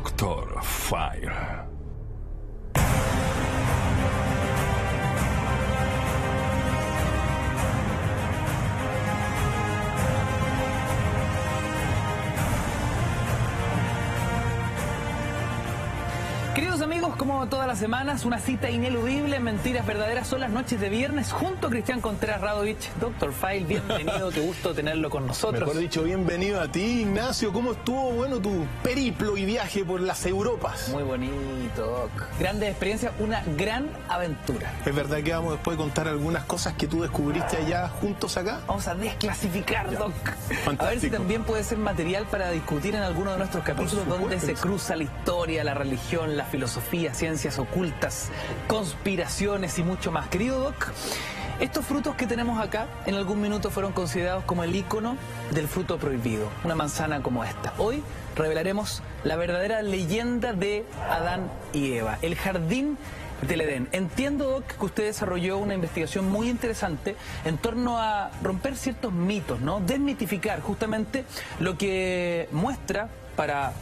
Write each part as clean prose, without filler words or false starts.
Dr. File. Queridos amigos, como todas las semanas, una cita ineludible en Mentiras Verdaderas son las noches de viernes junto a Cristian Contreras Radovich. Dr. File, bienvenido, qué gusto tenerlo con nosotros. Mejor dicho, bienvenido a ti, Ignacio. ¿Cómo estuvo, tu periplo y viaje por las Europas? Muy bonito, Doc. Grandes experiencias, una gran aventura. ¿Es verdad que vamos después a contar algunas cosas que tú descubriste allá juntos acá? Vamos a desclasificar, ya. Doc. Fantástico. A ver si también puede ser material para discutir en alguno de nuestros capítulos donde se cruza la historia, la religión, la filosofía, ciencias ocultas, conspiraciones y mucho más. Querido Doc, estos frutos que tenemos acá en algún minuto fueron considerados como el ícono del fruto prohibido, una manzana como esta. Hoy revelaremos la verdadera leyenda de Adán y Eva, el jardín del Edén. Entiendo, Doc, que usted desarrolló una investigación muy interesante en torno a romper ciertos mitos, ¿no? Desmitificar justamente lo que muestra para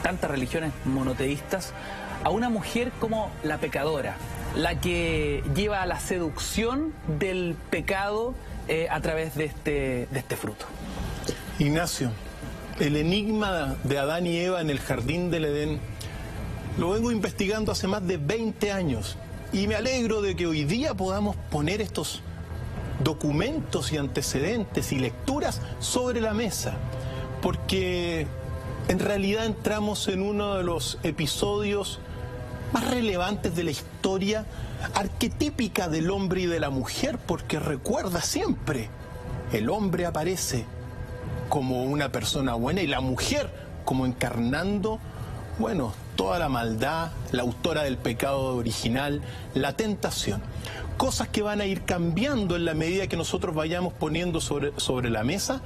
tantas religiones monoteístas a una mujer como la pecadora, la que lleva a la seducción del pecado a través de este fruto. Ignacio, el enigma de Adán y Eva en el jardín del Edén lo vengo investigando hace más de 20 años y me alegro de que hoy día podamos poner estos documentos y antecedentes y lecturas sobre la mesa, porque en realidad entramos en uno de los episodios más relevantes de la historia arquetípica del hombre y de la mujer, porque recuerda siempre, el hombre aparece como una persona buena y la mujer como encarnando, toda la maldad, la autora del pecado original, la tentación. Cosas que van a ir cambiando en la medida que nosotros vayamos poniendo sobre la mesa,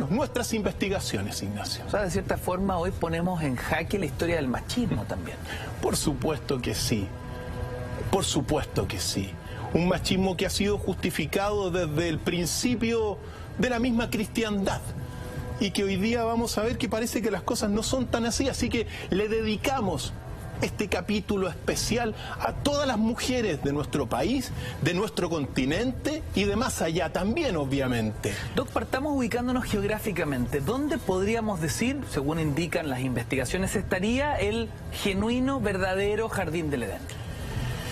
nuestras investigaciones, Ignacio. O sea, de cierta forma hoy ponemos en jaque la historia del machismo también. Por supuesto que sí, por supuesto que sí. Un machismo que ha sido justificado desde el principio de la misma cristiandad. Y que hoy día vamos a ver que parece que las cosas no son tan así, así que le dedicamos este capítulo especial a todas las mujeres de nuestro país, de nuestro continente y de más allá también, obviamente. Doc, partamos ubicándonos geográficamente. ¿Dónde podríamos decir, según indican las investigaciones, estaría el genuino, verdadero jardín del Edén?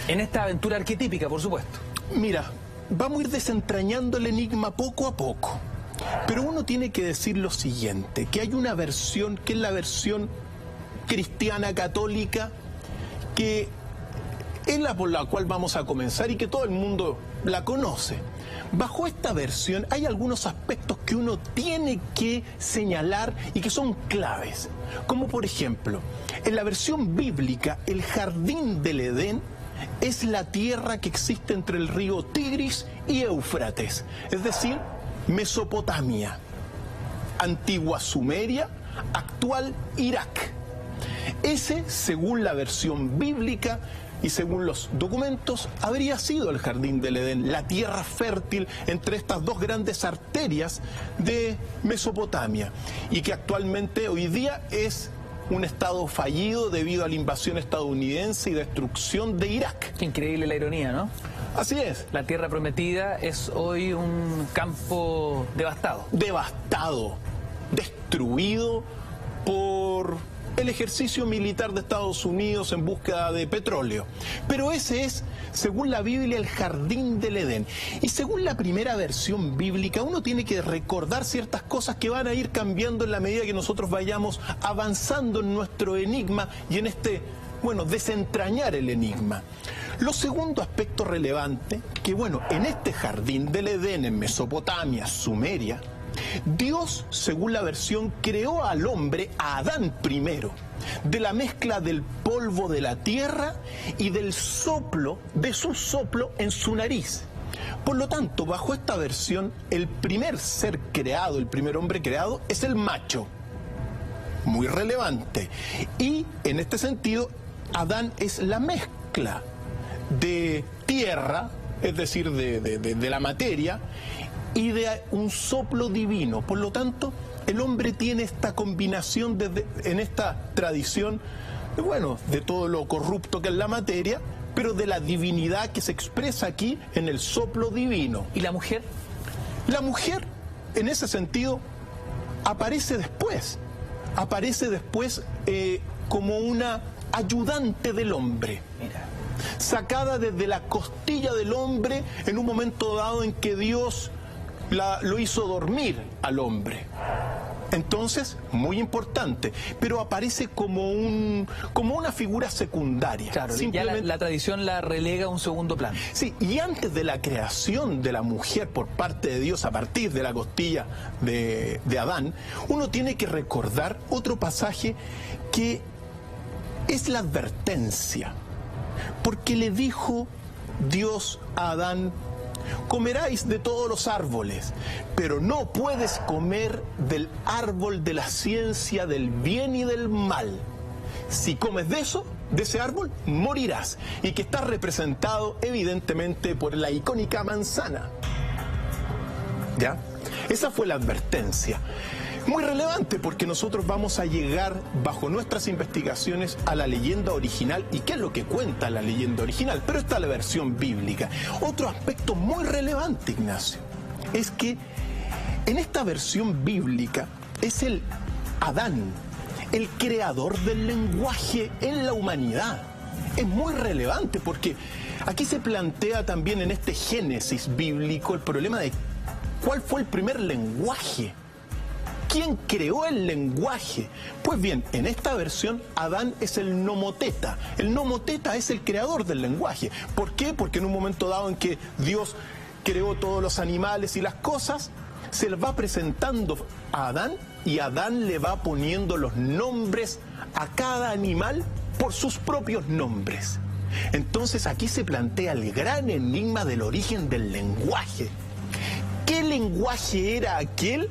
En esta aventura arquetípica, por supuesto. Mira, vamos a ir desentrañando el enigma poco a poco. Pero uno tiene que decir lo siguiente, que hay una versión, que es la versión cristiana católica, que es la por la cual vamos a comenzar y que todo el mundo la conoce. Bajo esta versión hay algunos aspectos que uno tiene que señalar y que son claves, como por ejemplo, en la versión bíblica, el jardín del Edén es la tierra que existe entre el río Tigris y Éufrates, es decir, Mesopotamia, antigua Sumeria, actual Irak. Ese, según la versión bíblica y según los documentos, habría sido el jardín del Edén, la tierra fértil entre estas dos grandes arterias de Mesopotamia, y que actualmente hoy día es un estado fallido debido a la invasión estadounidense y destrucción de Irak. Qué increíble la ironía, ¿no? Así es. La tierra prometida es hoy un campo devastado. Devastado, destruido por el ejercicio militar de Estados Unidos en búsqueda de petróleo. Pero ese es, según la Biblia, el jardín del Edén. Y según la primera versión bíblica, uno tiene que recordar ciertas cosas que van a ir cambiando en la medida que nosotros vayamos avanzando en nuestro enigma y en desentrañar el enigma. Lo segundo aspecto relevante, que en este jardín del Edén, en Mesopotamia, Sumeria, Dios, según la versión, creó al hombre, a Adán primero, de la mezcla del polvo de la tierra y del soplo, de su soplo en su nariz. Por lo tanto, bajo esta versión, el primer ser creado, el primer hombre creado, es el macho. Muy relevante. Y, en este sentido, Adán es la mezcla de tierra, es decir, de la materia, y de un soplo divino. Por lo tanto, el hombre tiene esta combinación en esta tradición, de todo lo corrupto que es la materia, pero de la divinidad que se expresa aquí en el soplo divino. ¿Y la mujer? La mujer, en ese sentido, aparece después como una ayudante del hombre. Mira. Sacada desde la costilla del hombre en un momento dado en que Dios lo hizo dormir al hombre. Entonces, muy importante, pero aparece como una figura secundaria. Claro, simplemente... ya la tradición la relega a un segundo plano. Sí, y antes de la creación de la mujer por parte de Dios a partir de la costilla de Adán, uno tiene que recordar otro pasaje que es la advertencia. Porque le dijo Dios a Adán: comeráis de todos los árboles, pero no puedes comer del árbol de la ciencia del bien y del mal. Si comes de ese árbol, morirás. Y que está representado evidentemente por la icónica manzana. ¿Ya? Esa fue la advertencia. Muy relevante porque nosotros vamos a llegar bajo nuestras investigaciones a la leyenda original y qué es lo que cuenta la leyenda original, pero está la versión bíblica. Otro aspecto muy relevante, Ignacio, es que en esta versión bíblica es el Adán, el creador del lenguaje en la humanidad. Es muy relevante porque aquí se plantea también en este Génesis bíblico el problema de cuál fue el primer lenguaje. ¿Quién creó el lenguaje? Pues bien, en esta versión, Adán es el nomoteta. El nomoteta es el creador del lenguaje. ¿Por qué? Porque en un momento dado en que Dios creó todos los animales y las cosas, se le va presentando a Adán y Adán le va poniendo los nombres a cada animal por sus propios nombres. Entonces aquí se plantea el gran enigma del origen del lenguaje. ¿Qué lenguaje era aquel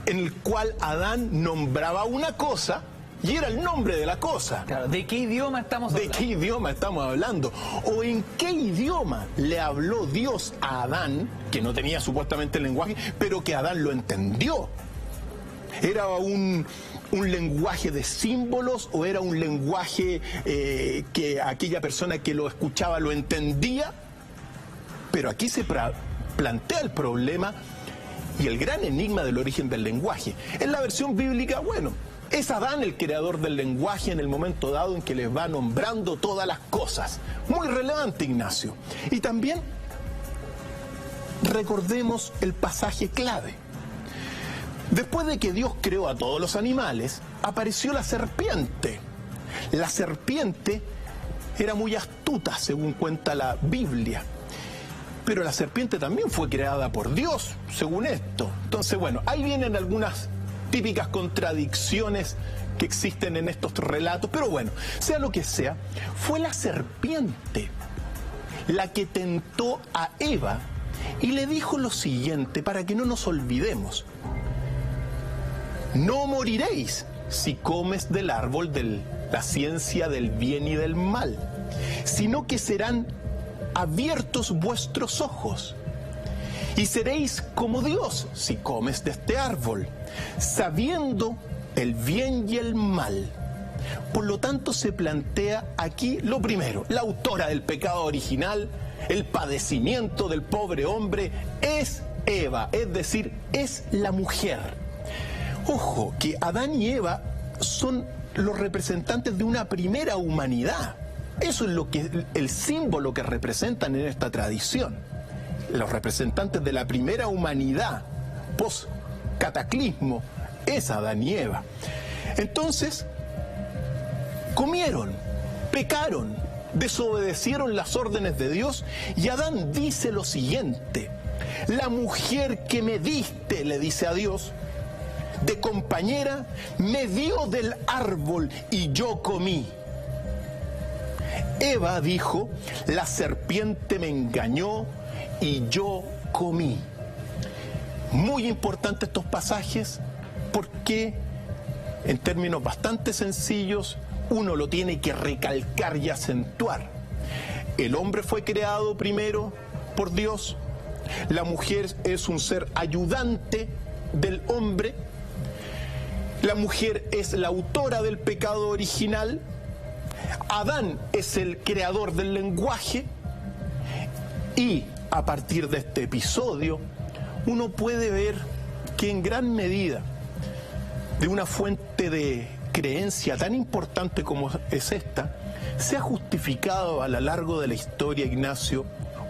en el cual Adán nombraba una cosa y era el nombre de la cosa? Claro, ¿de qué idioma estamos hablando? ¿De qué idioma estamos hablando? ¿O en qué idioma le habló Dios a Adán, que no tenía supuestamente el lenguaje, pero que Adán lo entendió? ¿Era un lenguaje de símbolos o era un lenguaje que aquella persona que lo escuchaba lo entendía? Pero aquí se plantea el problema y el gran enigma del origen del lenguaje. En la versión bíblica, es Adán el creador del lenguaje en el momento dado en que les va nombrando todas las cosas. Muy relevante, Ignacio. Y también recordemos el pasaje clave. Después de que Dios creó a todos los animales, apareció la serpiente. La serpiente era muy astuta, según cuenta la Biblia. Pero la serpiente también fue creada por Dios, según esto. Entonces, ahí vienen algunas típicas contradicciones que existen en estos relatos. Pero sea lo que sea, fue la serpiente la que tentó a Eva y le dijo lo siguiente, para que no nos olvidemos: no moriréis si comes del árbol de la ciencia del bien y del mal, sino que serán abiertos vuestros ojos, y seréis como Dios si comes de este árbol, sabiendo el bien y el mal. Por lo tanto, se plantea aquí lo primero: la autora del pecado original, el padecimiento del pobre hombre, es Eva, es decir, es la mujer. Ojo, que Adán y Eva son los representantes de una primera humanidad. Eso es el símbolo que representan en esta tradición. Los representantes de la primera humanidad post-cataclismo es Adán y Eva. Entonces, comieron, pecaron, desobedecieron las órdenes de Dios y Adán dice lo siguiente: la mujer que me diste, le dice a Dios, de compañera, me dio del árbol y yo comí. Eva dijo: la serpiente me engañó y yo comí. Muy importantes estos pasajes porque en términos bastante sencillos uno lo tiene que recalcar y acentuar. El hombre fue creado primero por Dios, La mujer es un ser ayudante del hombre. La mujer es la autora del pecado original. Adán es el creador del lenguaje. Y a partir de este episodio, uno puede ver que en gran medida, de una fuente de creencia tan importante como es esta, se ha justificado a lo largo de la historia, Ignacio,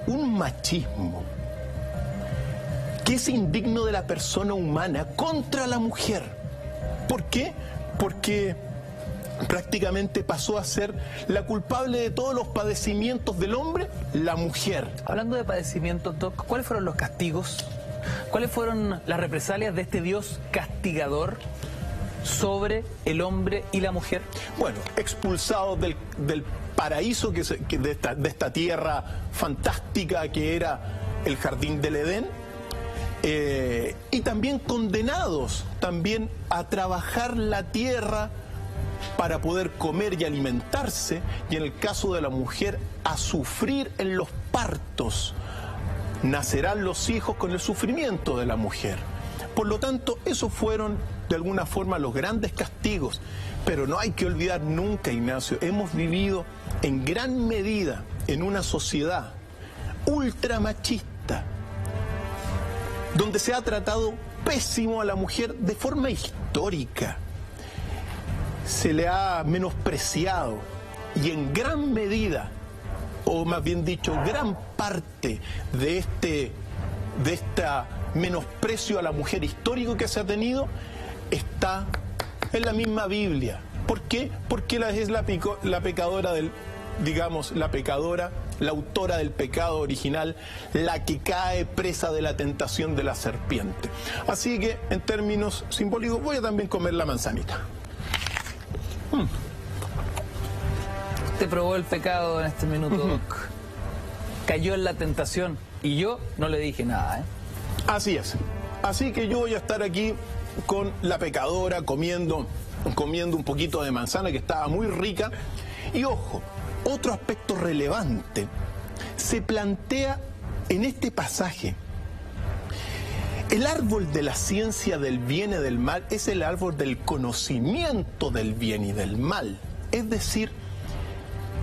un machismo que es indigno de la persona humana contra la mujer. ¿Por qué? Porque prácticamente pasó a ser la culpable de todos los padecimientos del hombre, la mujer. Hablando de padecimientos, Doc, ¿cuáles fueron los castigos? ¿Cuáles fueron las represalias de este Dios castigador sobre el hombre y la mujer? Bueno, expulsados del paraíso de esta tierra fantástica que era el jardín del Edén, y también condenados también a trabajar la tierra para poder comer y alimentarse, y en el caso de la mujer a sufrir en los partos. Nacerán los hijos con el sufrimiento de la mujer. Por lo tanto, esos fueron de alguna forma los grandes castigos. Pero no hay que olvidar nunca, Ignacio, hemos vivido en gran medida en una sociedad ultramachista, donde se ha tratado pésimo a la mujer de forma histórica. Se le ha menospreciado y en gran medida, o más bien dicho, gran parte de esta menosprecio a la mujer histórico que se ha tenido está en la misma Biblia. ¿Por qué? Porque es la pecadora la autora del pecado original, la que cae presa de la tentación de la serpiente. Así que, en términos simbólicos, voy a también comer la manzanita. Te probó el pecado en este minuto, Doc. Cayó en la tentación y yo no le dije nada, ¿eh? Así es. Así que yo voy a estar aquí con la pecadora comiendo un poquito de manzana que estaba muy rica. Y ojo, otro aspecto relevante se plantea en este pasaje. El árbol de la ciencia del bien y del mal es el árbol del conocimiento del bien y del mal. Es decir,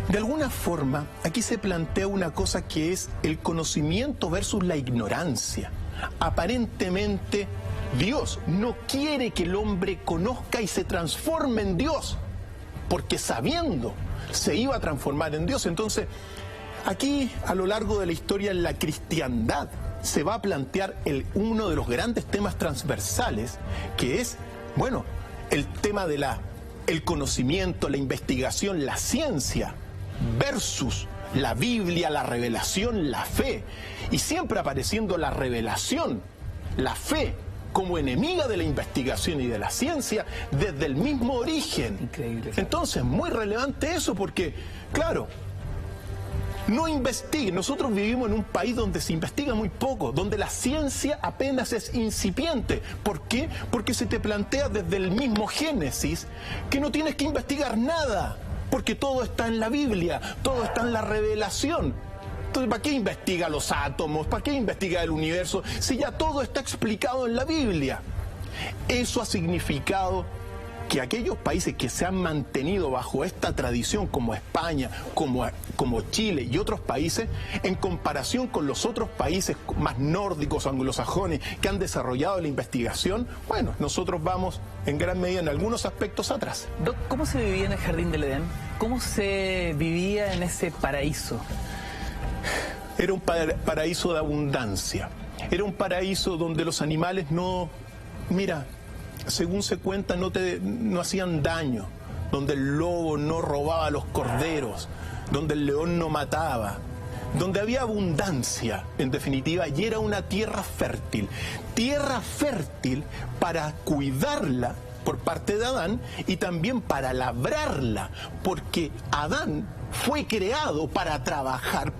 de alguna forma, aquí se plantea una cosa que es el conocimiento versus la ignorancia. Aparentemente, Dios no quiere que el hombre conozca y se transforme en Dios, porque sabiendo se iba a transformar en Dios. Entonces, aquí a lo largo de la historia en la cristiandad se va a plantear uno de los grandes temas transversales, que es, bueno, el tema de el conocimiento, la investigación, la ciencia, versus la Biblia, la revelación, la fe. Y siempre apareciendo la revelación, la fe, como enemiga de la investigación y de la ciencia desde el mismo origen. Increíble. Entonces, muy relevante eso porque, claro, no investigue. Nosotros vivimos en un país donde se investiga muy poco, donde la ciencia apenas es incipiente. ¿Por qué? Porque se te plantea desde el mismo Génesis que no tienes que investigar nada, porque todo está en la Biblia, todo está en la revelación. Entonces, ¿para qué investiga los átomos? ¿Para qué investiga el universo? Si ya todo está explicado en la Biblia. Eso ha significado que aquellos países que se han mantenido bajo esta tradición, como España, como Chile y otros países, en comparación con los otros países más nórdicos, anglosajones, que han desarrollado la investigación, bueno, nosotros vamos en gran medida en algunos aspectos atrás. Doc, ¿cómo se vivía en el jardín del Edén? ¿Cómo se vivía en ese paraíso? Era un paraíso de abundancia. Era un paraíso donde los animales no, mira, según se cuenta, no hacían daño, donde el lobo no robaba a los corderos, donde el león no mataba, donde había abundancia, en definitiva, y era una tierra fértil para cuidarla por parte de Adán y también para labrarla, porque Adán fue creado para trabajar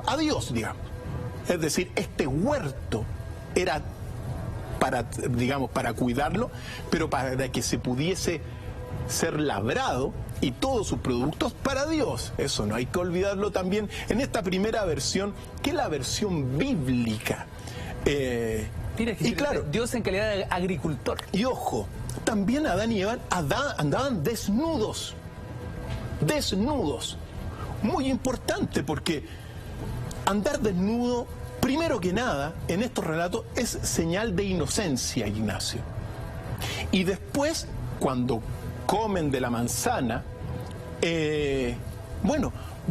a Dios, digamos. Es decir, este huerto era para cuidarlo, pero para que se pudiese ser labrado y todos sus productos para Dios. Eso no hay que olvidarlo también en esta primera versión, que es la versión bíblica. Mira, y claro, Dios en calidad de agricultor. Y ojo, también Adán y Eva andaban desnudos. Desnudos. Muy importante, porque andar desnudo, primero que nada, en estos relatos, es señal de inocencia, Ignacio. Y después, cuando comen de la manzana,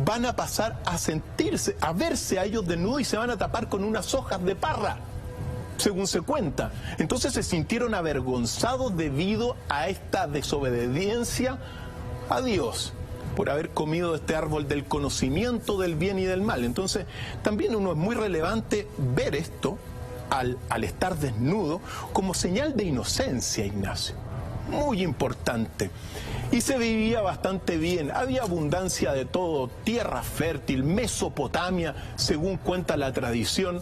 van a pasar a sentirse, a verse a ellos desnudos y se van a tapar con unas hojas de parra, según se cuenta. Entonces se sintieron avergonzados debido a esta desobediencia a Dios, por haber comido este árbol del conocimiento del bien y del mal. Entonces también es muy relevante ver esto, al estar desnudo, como señal de inocencia, Ignacio. Muy importante. Y se vivía bastante bien, había abundancia de todo, tierra fértil, Mesopotamia, según cuenta la tradición,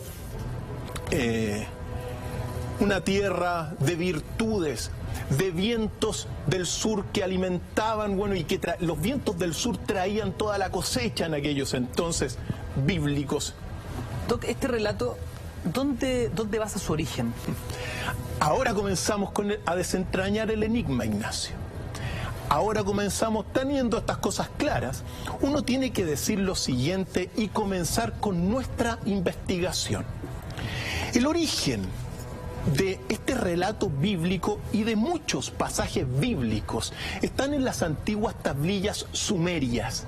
una tierra de virtudes, de vientos del sur que alimentaban, y que los vientos del sur traían toda la cosecha en aquellos entonces bíblicos. Doc, este relato, ¿dónde basa su origen? Ahora comenzamos a desentrañar el enigma, Ignacio. Ahora comenzamos, teniendo estas cosas claras, uno tiene que decir lo siguiente y comenzar con nuestra investigación. El origen de este relato bíblico y de muchos pasajes bíblicos están en las antiguas tablillas sumerias.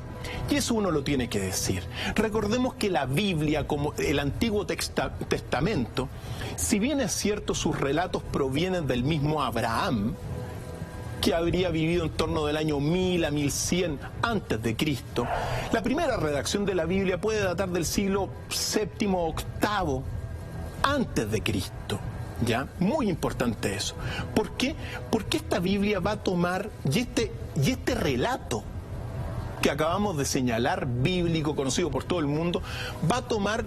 Y eso uno lo tiene que decir. Recordemos que la Biblia, como el Antiguo Testamento, si bien es cierto sus relatos provienen del mismo Abraham, que habría vivido en torno del año 1000 a 1100 antes de Cristo, la primera redacción de la Biblia puede datar del siglo VII o VIII antes de Cristo. ¿Ya? Muy importante eso. ¿Por qué? Porque esta Biblia va a tomar, y este relato que acabamos de señalar, bíblico, conocido por todo el mundo, va a tomar,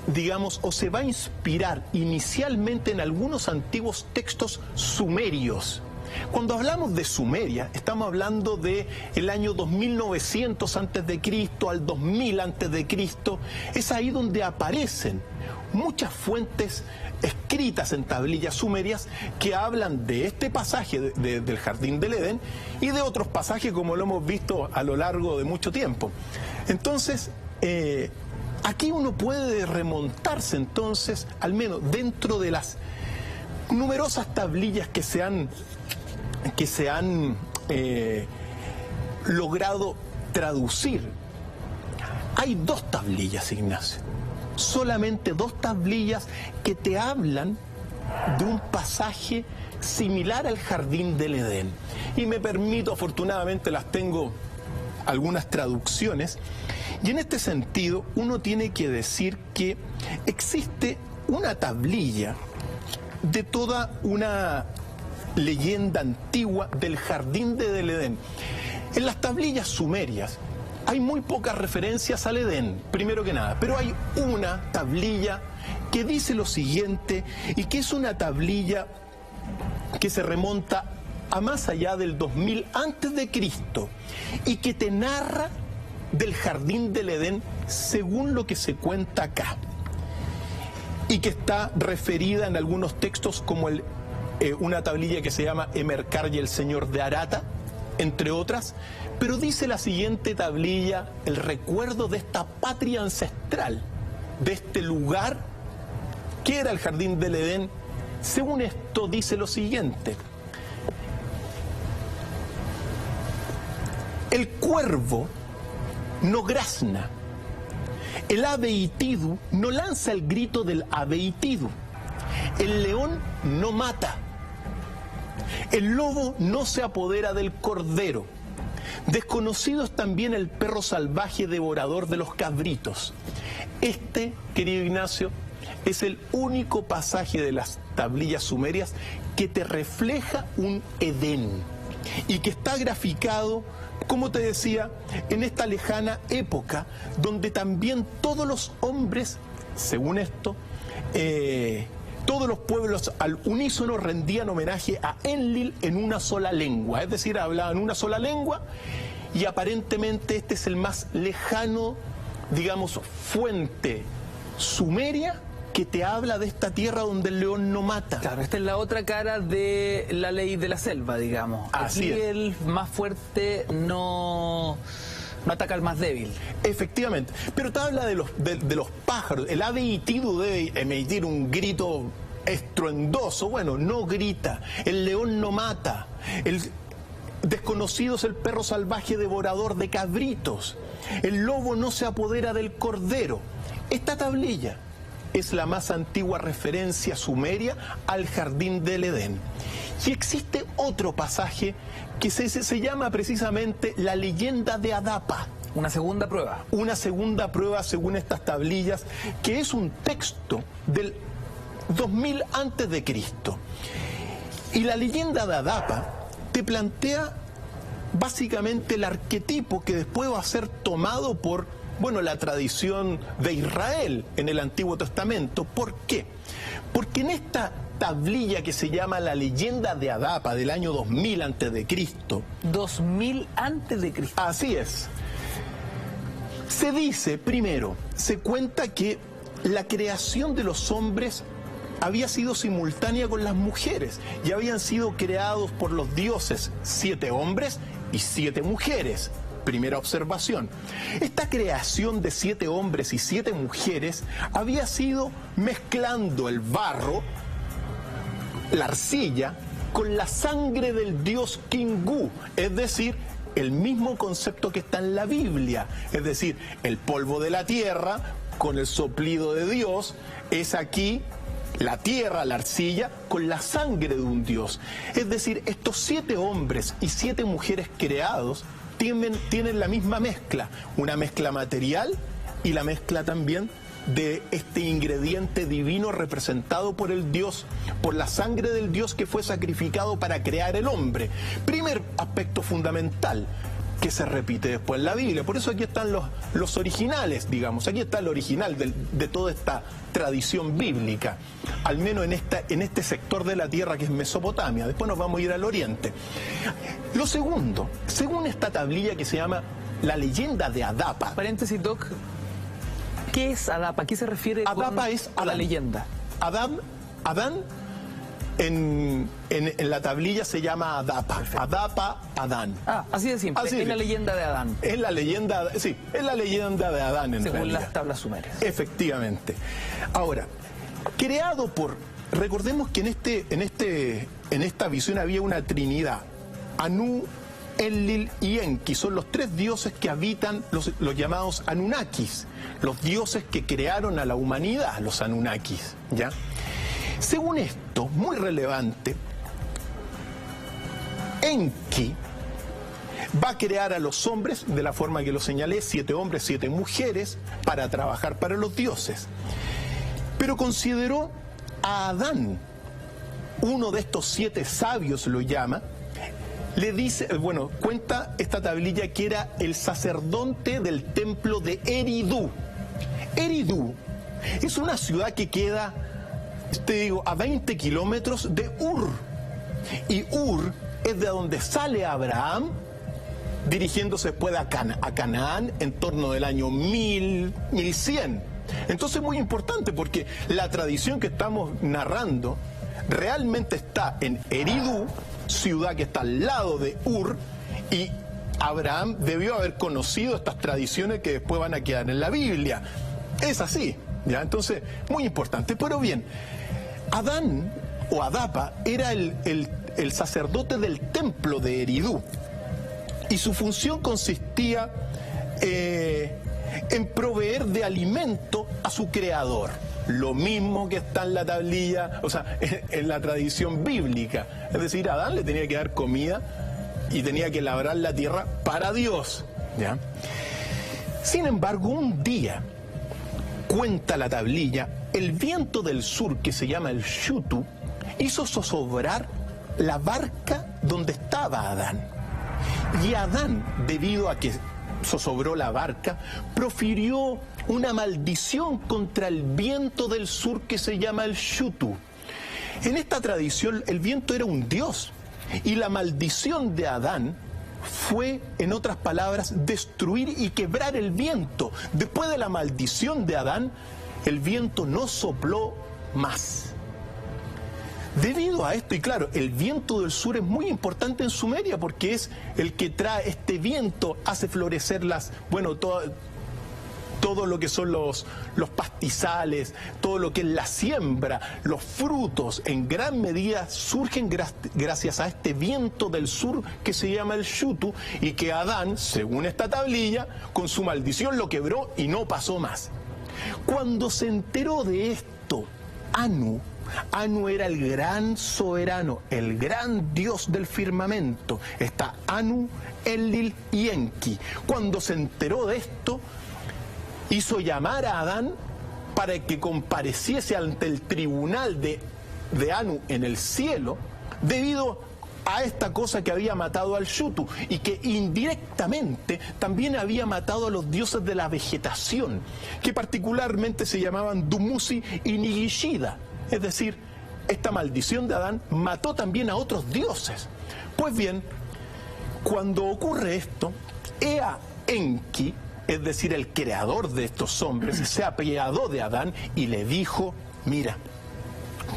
digamos, o se va a inspirar inicialmente en algunos antiguos textos sumerios. Cuando hablamos de Sumeria, estamos hablando de el año 2900 antes de Cristo al 2000 antes de Cristo. Es ahí donde aparecen muchas fuentes escritas en tablillas sumerias que hablan de este pasaje del Jardín del Edén y de otros pasajes como lo hemos visto a lo largo de mucho tiempo. Entonces, aquí uno puede remontarse entonces, al menos dentro de las numerosas tablillas que se han logrado traducir. Hay dos tablillas, Ignacio. Solamente dos tablillas que te hablan de un pasaje similar al Jardín del Edén. Y me permito, afortunadamente las tengo algunas traducciones, y en este sentido uno tiene que decir que existe una tablilla de toda una leyenda antigua del Jardín del Edén. En las tablillas sumerias hay muy pocas referencias al Edén, primero que nada, pero hay una tablilla que dice lo siguiente, y que es una tablilla que se remonta a más allá del 2000 antes de Cristo, y que te narra del Jardín del Edén según lo que se cuenta acá, y que está referida en algunos textos como una tablilla que se llama Emercar y el Señor de Arata, entre otras. Pero dice la siguiente tablilla el recuerdo de esta patria ancestral, de este lugar que era el Jardín del Edén. Según esto dice lo siguiente: el cuervo no grazna, el ave itidu no lanza el grito del ave itidu, el león no mata, el lobo no se apodera del cordero, desconocido es también el perro salvaje devorador de los cabritos. Este, querido Ignacio, es el único pasaje de las tablillas sumerias que te refleja un Edén y que está graficado, como te decía, en esta lejana época donde también todos los hombres, según esto, todos los pueblos al unísono rendían homenaje a Enlil en una sola lengua, es decir, hablaban una sola lengua, y aparentemente este es el más lejano, digamos, fuente sumeria que te habla de esta tierra donde el león no mata. Claro, esta es la otra cara de la ley de la selva, digamos. Así Aquí es. el más fuerte no ataca al más débil. Efectivamente, pero te habla de los pájaros. El ave itidu debe emitir un grito estruendoso. Bueno, no grita. El león no mata. El desconocido es el perro salvaje devorador de cabritos. El lobo no se apodera del cordero. Esta tablilla es la más antigua referencia sumeria al jardín del Edén. Y existe otro pasaje que se llama precisamente la leyenda de Adapa. Una segunda prueba. Una segunda prueba según estas tablillas, que es un texto del 2000 antes de Cristo. Y la leyenda de Adapa te plantea básicamente el arquetipo que después va a ser tomado por, bueno, la tradición de Israel en el Antiguo Testamento. ¿Por qué? Porque en esta tablilla que se llama la leyenda de Adapa del año 2000 antes de Cristo. 2000 antes de Cristo. Así es. Se dice, primero, se cuenta que la creación de los hombres había sido simultánea con las mujeres y habían sido creados por los dioses 7 hombres y 7 mujeres. Primera observación. Esta creación de 7 hombres y 7 mujeres había sido mezclando el barro, la arcilla, con la sangre del dios Kingu, es decir, el mismo concepto que está en la Biblia, es decir, el polvo de la tierra con el soplido de Dios, es aquí la tierra, la arcilla, con la sangre de un dios. Es decir, estos 7 hombres y 7 mujeres creados tienen la misma mezcla, una mezcla material y la mezcla también de este ingrediente divino representado por el Dios, por la sangre del Dios que fue sacrificado para crear el hombre. Primer aspecto fundamental que se repite después en la Biblia. Por eso aquí están los originales, digamos. Aquí está el original de toda esta tradición bíblica, al menos en este sector de la tierra que es Mesopotamia. Después nos vamos a ir al oriente. Lo segundo, según esta tablilla que se llama la leyenda de Adapa. Paréntesis, Doc. ¿Qué es Adapa? ¿A qué se refiere Adapa es a la Adán. leyenda? Adán en la tablilla se llama Adapa. Perfecto. Adapa, Adán. Ah, así de simple. Así es la leyenda de Adán. Es la leyenda, sí, es la leyenda de Adán en Según realidad. las tablas sumerias. Efectivamente. Ahora, creado por, recordemos que en esta visión había una trinidad. Anu, Enlil y Enki son los 3 dioses que habitan los llamados Anunnakis, los dioses que crearon a la humanidad, los Anunnakis, ¿ya? Según esto, muy relevante, Enki va a crear a los hombres de la forma que lo señalé, 7 hombres, 7 mujeres, para trabajar para los dioses. Pero consideró a Adán, uno de estos 7 sabios lo llama, le dice, bueno, cuenta esta tablilla que era el sacerdote del templo de Eridu. Eridu es una ciudad que queda, te digo, a 20 kilómetros de Ur. Y Ur es de donde sale Abraham, dirigiéndose después a Canaán en torno del año 1100. Entonces es muy importante porque la tradición que estamos narrando realmente está en Eridu, ciudad que está al lado de Ur, y Abraham debió haber conocido estas tradiciones que después van a quedar en la Biblia. Es así, ¿ya? Entonces, muy importante. Pero bien, Adán o Adapa era el sacerdote del templo de Eridu, y su función consistía en proveer de alimento a su creador. Lo mismo que está en la tablilla, o sea, en la tradición bíblica. Es decir, a Adán le tenía que dar comida y tenía que labrar la tierra para Dios, ¿ya? Sin embargo, un día, cuenta la tablilla, el viento del sur, que se llama el Shutu, hizo zozobrar la barca donde estaba Adán. Y Adán, debido a que zozobró la barca, profirió una maldición contra el viento del sur que se llama el Shutu. En esta tradición el viento era un dios y la maldición de Adán fue, en otras palabras, destruir y quebrar el viento. Después de la maldición de Adán, el viento no sopló más. Debido a esto, y claro, el viento del sur es muy importante en Sumeria porque es el que trae este viento, hace florecer todo lo que son los pastizales, todo lo que es la siembra, los frutos, en gran medida surgen gracias a este viento del sur que se llama el Shutu, y que Adán, según esta tablilla, con su maldición lo quebró y no pasó más. Cuando se enteró de esto, Anu era el gran soberano, el gran dios del firmamento. Está Anu, Enlil y Enki. Cuando se enteró de esto, hizo llamar a Adán para que compareciese ante el tribunal de Anu en el cielo, debido a esta cosa que había matado al Shutu y que indirectamente también había matado a los dioses de la vegetación, que particularmente se llamaban Dumuzi y Nigishida. Es decir, esta maldición de Adán mató también a otros dioses. Pues bien, cuando ocurre esto, Ea Enki, es decir, el creador de estos hombres, se apiadó de Adán y le dijo: mira,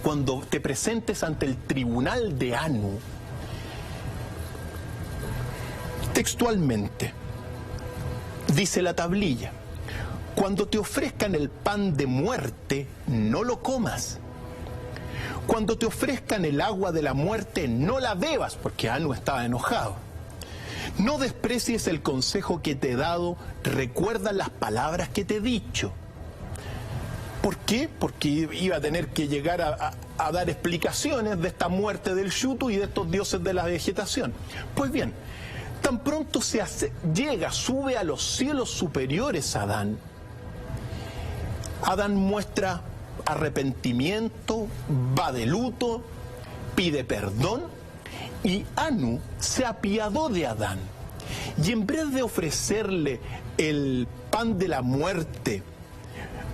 cuando te presentes ante el tribunal de Anu, textualmente, dice la tablilla, cuando te ofrezcan el pan de muerte, no lo comas. Cuando te ofrezcan el agua de la muerte, no la bebas, porque Anu estaba enojado. No desprecies el consejo que te he dado, recuerda las palabras que te he dicho. ¿Por qué? Porque iba a tener que llegar a dar explicaciones de esta muerte del Shutu y de estos dioses de la vegetación. Pues bien, tan pronto sube a los cielos superiores Adán muestra arrepentimiento, va de luto, pide perdón, y Anu se apiadó de Adán. Y en vez de ofrecerle el pan de la muerte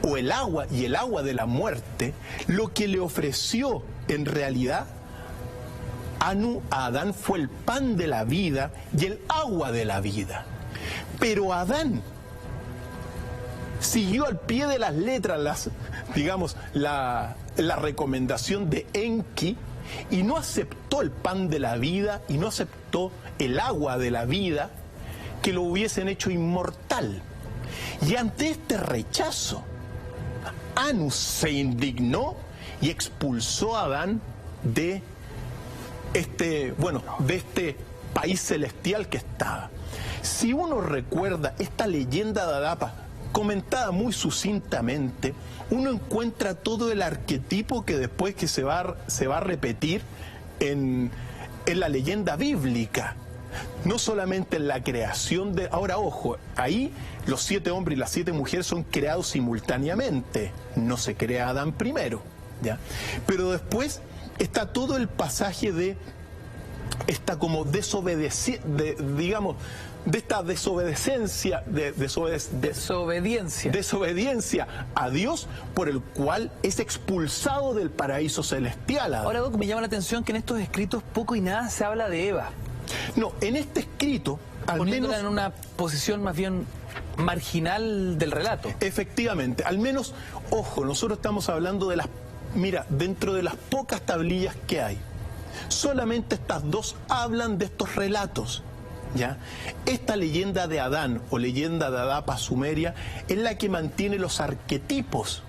o el agua de la muerte, lo que le ofreció en realidad Anu a Adán fue el pan de la vida y el agua de la vida. Pero Adán siguió al pie de las letras la recomendación de Enki y no aceptó el pan de la vida y no aceptó el agua de la vida, que lo hubiesen hecho inmortal. Y ante este rechazo, Anu se indignó y expulsó a Adán de este país celestial que estaba. Si uno recuerda esta leyenda de Adapa, comentada muy sucintamente, uno encuentra todo el arquetipo que después que se va a repetir en la leyenda bíblica. No solamente en la creación de... Ahora, ojo, ahí los 7 hombres y las 7 mujeres son creados simultáneamente. No se crea Adán primero, ¿ya? Pero después está todo el pasaje de esta como desobediencia a Dios, por el cual es expulsado del paraíso celestial. Ahora, Doc, me llama la atención que en estos escritos poco y nada se habla de Eva. No, en este escrito, al menos en una posición más bien marginal del relato. Efectivamente, al menos, ojo, nosotros estamos hablando de dentro de las pocas tablillas que hay, solamente estas 2 hablan de estos relatos. ¿Ya? Esta leyenda de Adán o leyenda de Adapa Sumeria es la que mantiene los arquetipos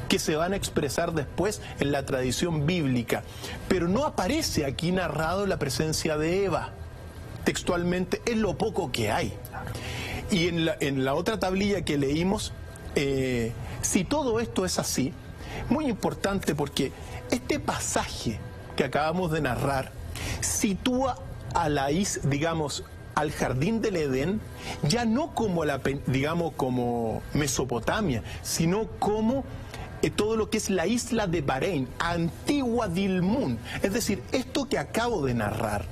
que se van a expresar después en la tradición bíblica, pero no aparece aquí narrado la presencia de Eva. Textualmente es lo poco que hay. Y en la otra tablilla que leímos, si todo esto es así, muy importante porque este pasaje que acabamos de narrar sitúa a al jardín del Edén, ya no como como Mesopotamia, sino como todo lo que es la isla de Bahrein, antigua Dilmun. Es decir, esto que acabo de narrar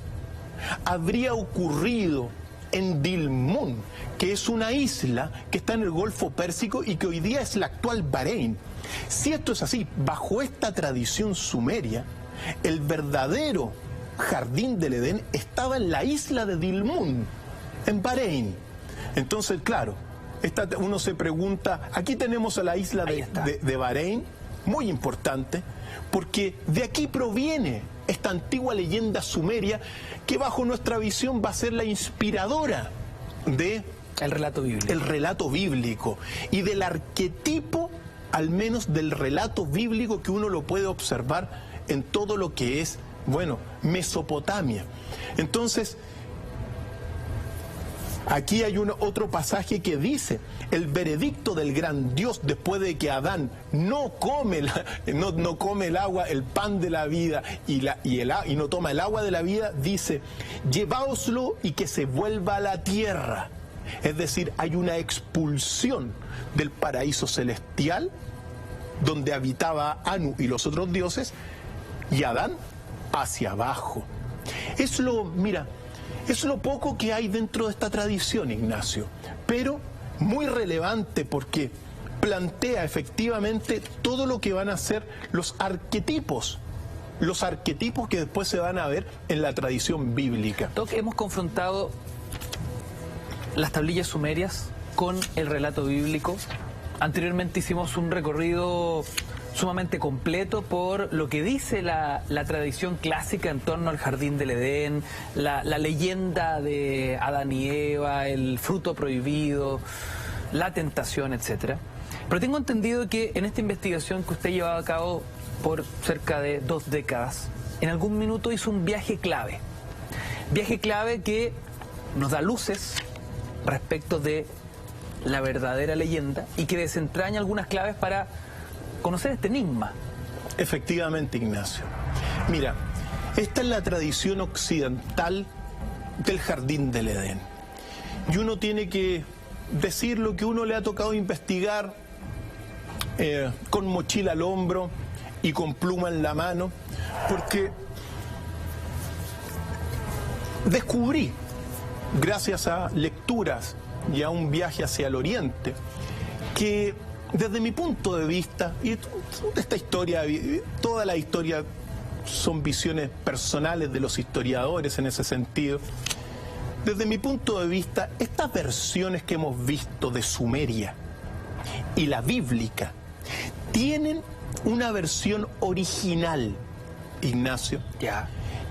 habría ocurrido en Dilmun, que es una isla que está en el Golfo Pérsico y que hoy día es la actual Bahrein. Si esto es así, bajo esta tradición sumeria, el verdadero jardín del Edén estaba en la isla de Dilmun, en Bahrein. Entonces, claro, uno se pregunta, aquí tenemos a la isla de Bahrein, muy importante, porque de aquí proviene esta antigua leyenda sumeria que bajo nuestra visión va a ser la inspiradora de el relato bíblico y del arquetipo, al menos del relato bíblico, que uno lo puede observar en todo lo que es, bueno, Mesopotamia. Entonces, aquí hay otro pasaje que dice: el veredicto del gran Dios después de que Adán no come el agua, el pan de la vida y no toma el agua de la vida, dice: lleváoslo y que se vuelva a la tierra. Es decir, hay una expulsión del paraíso celestial donde habitaba Anu y los otros dioses, y Adán hacia abajo. Es lo poco que hay dentro de esta tradición, Ignacio, pero muy relevante porque plantea efectivamente todo lo que van a ser los arquetipos que después se van a ver en la tradición bíblica. Doc, hemos confrontado las tablillas sumerias con el relato bíblico. Anteriormente hicimos un recorrido sumamente completo por lo que dice la tradición clásica en torno al jardín del Edén, la leyenda de Adán y Eva, el fruto prohibido, la tentación, etcétera. Pero tengo entendido que en esta investigación que usted ha llevado a cabo por cerca de 2 décadas, en algún minuto hizo un viaje clave que nos da luces respecto de la verdadera leyenda y que desentraña algunas claves para conocer este enigma. Efectivamente, Ignacio. Mira, esta es la tradición occidental del jardín del Edén. Y uno tiene que decir lo que uno le ha tocado investigar con mochila al hombro y con pluma en la mano, porque descubrí, gracias a lecturas y a un viaje hacia el oriente, que desde mi punto de vista, y esta historia, toda la historia son visiones personales de los historiadores en ese sentido, desde mi punto de vista, estas versiones que hemos visto de Sumeria y la bíblica tienen una versión original, Ignacio,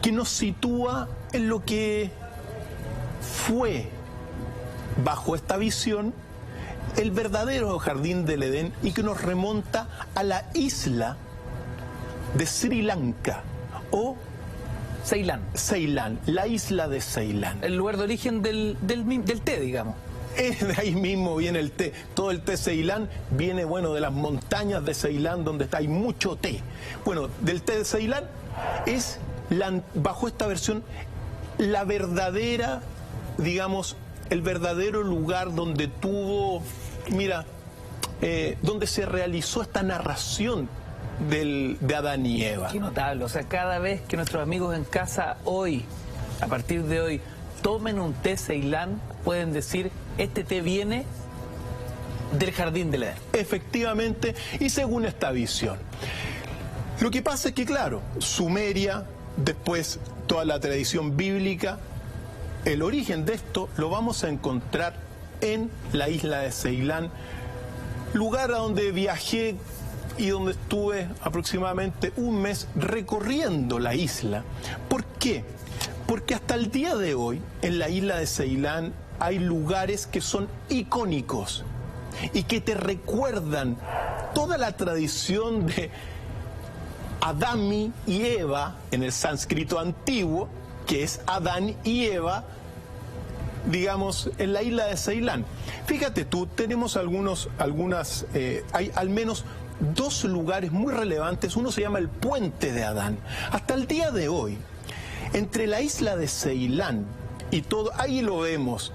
que nos sitúa en lo que fue, bajo esta visión, el verdadero jardín del Edén, y que nos remonta a la isla de Sri Lanka o Ceilán, la isla de Ceilán. El lugar de origen del té, digamos. De ahí mismo viene el té. Todo el té Ceilán viene, bueno, de las montañas de Ceilán, donde hay mucho té. Bueno, del té de Ceilán es, bajo esta versión, la verdadera, digamos, el verdadero lugar donde tuvo, donde se realizó esta narración de Adán y Eva. Qué notable, o sea, cada vez que nuestros amigos en casa hoy, a partir de hoy, tomen un té Ceilán, pueden decir: este té viene del jardín del Edén. Efectivamente, y según esta visión. Lo que pasa es que, claro, Sumeria, después toda la tradición bíblica, el origen de esto lo vamos a encontrar en la isla de Ceilán, lugar a donde viajé y donde estuve aproximadamente un mes recorriendo la isla. ¿Por qué? Porque hasta el día de hoy, en la isla de Ceilán, hay lugares que son icónicos y que te recuerdan toda la tradición de Adán y Eva en el sánscrito antiguo, que es Adán y Eva, digamos, en la isla de Ceilán. Fíjate tú, tenemos hay al menos 2 lugares muy relevantes. Uno se llama el Puente de Adán. Hasta el día de hoy, entre la isla de Ceilán y todo, ahí lo vemos,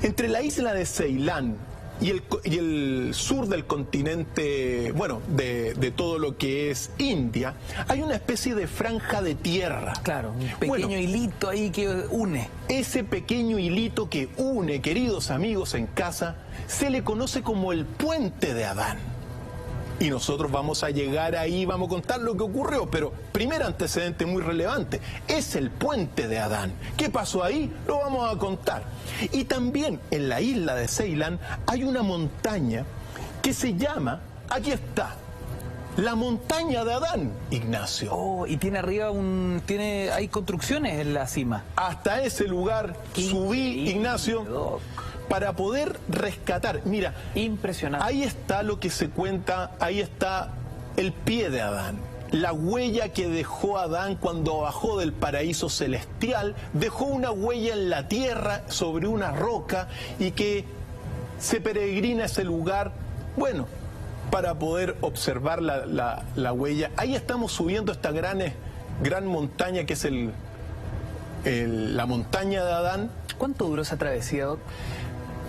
entre la isla de Ceilán y el sur del continente, bueno, de todo lo que es India, hay una especie de franja de tierra. Claro, un pequeño hilito ahí que une. Ese pequeño hilito que une, queridos amigos en casa, se le conoce como el Puente de Adán. Y nosotros vamos a llegar ahí, vamos a contar lo que ocurrió, pero primer antecedente muy relevante, es el puente de Adán. ¿Qué pasó ahí? Lo vamos a contar. Y también en la isla de Ceilán hay una montaña que se llama, aquí está, la montaña de Adán, Ignacio. Oh, y tiene arriba hay construcciones en la cima. Hasta ese lugar subí, Ignacio, Doc. para poder rescatar. Mira, Impresionante. ahí está lo que se cuenta, ahí está el pie de Adán. La huella que dejó Adán cuando bajó del paraíso celestial, dejó una huella en la tierra sobre una roca y que se peregrina a ese lugar, bueno, para poder observar la huella. Ahí estamos subiendo esta gran montaña que es la montaña de Adán. ¿Cuánto duró esa travesía, Doc?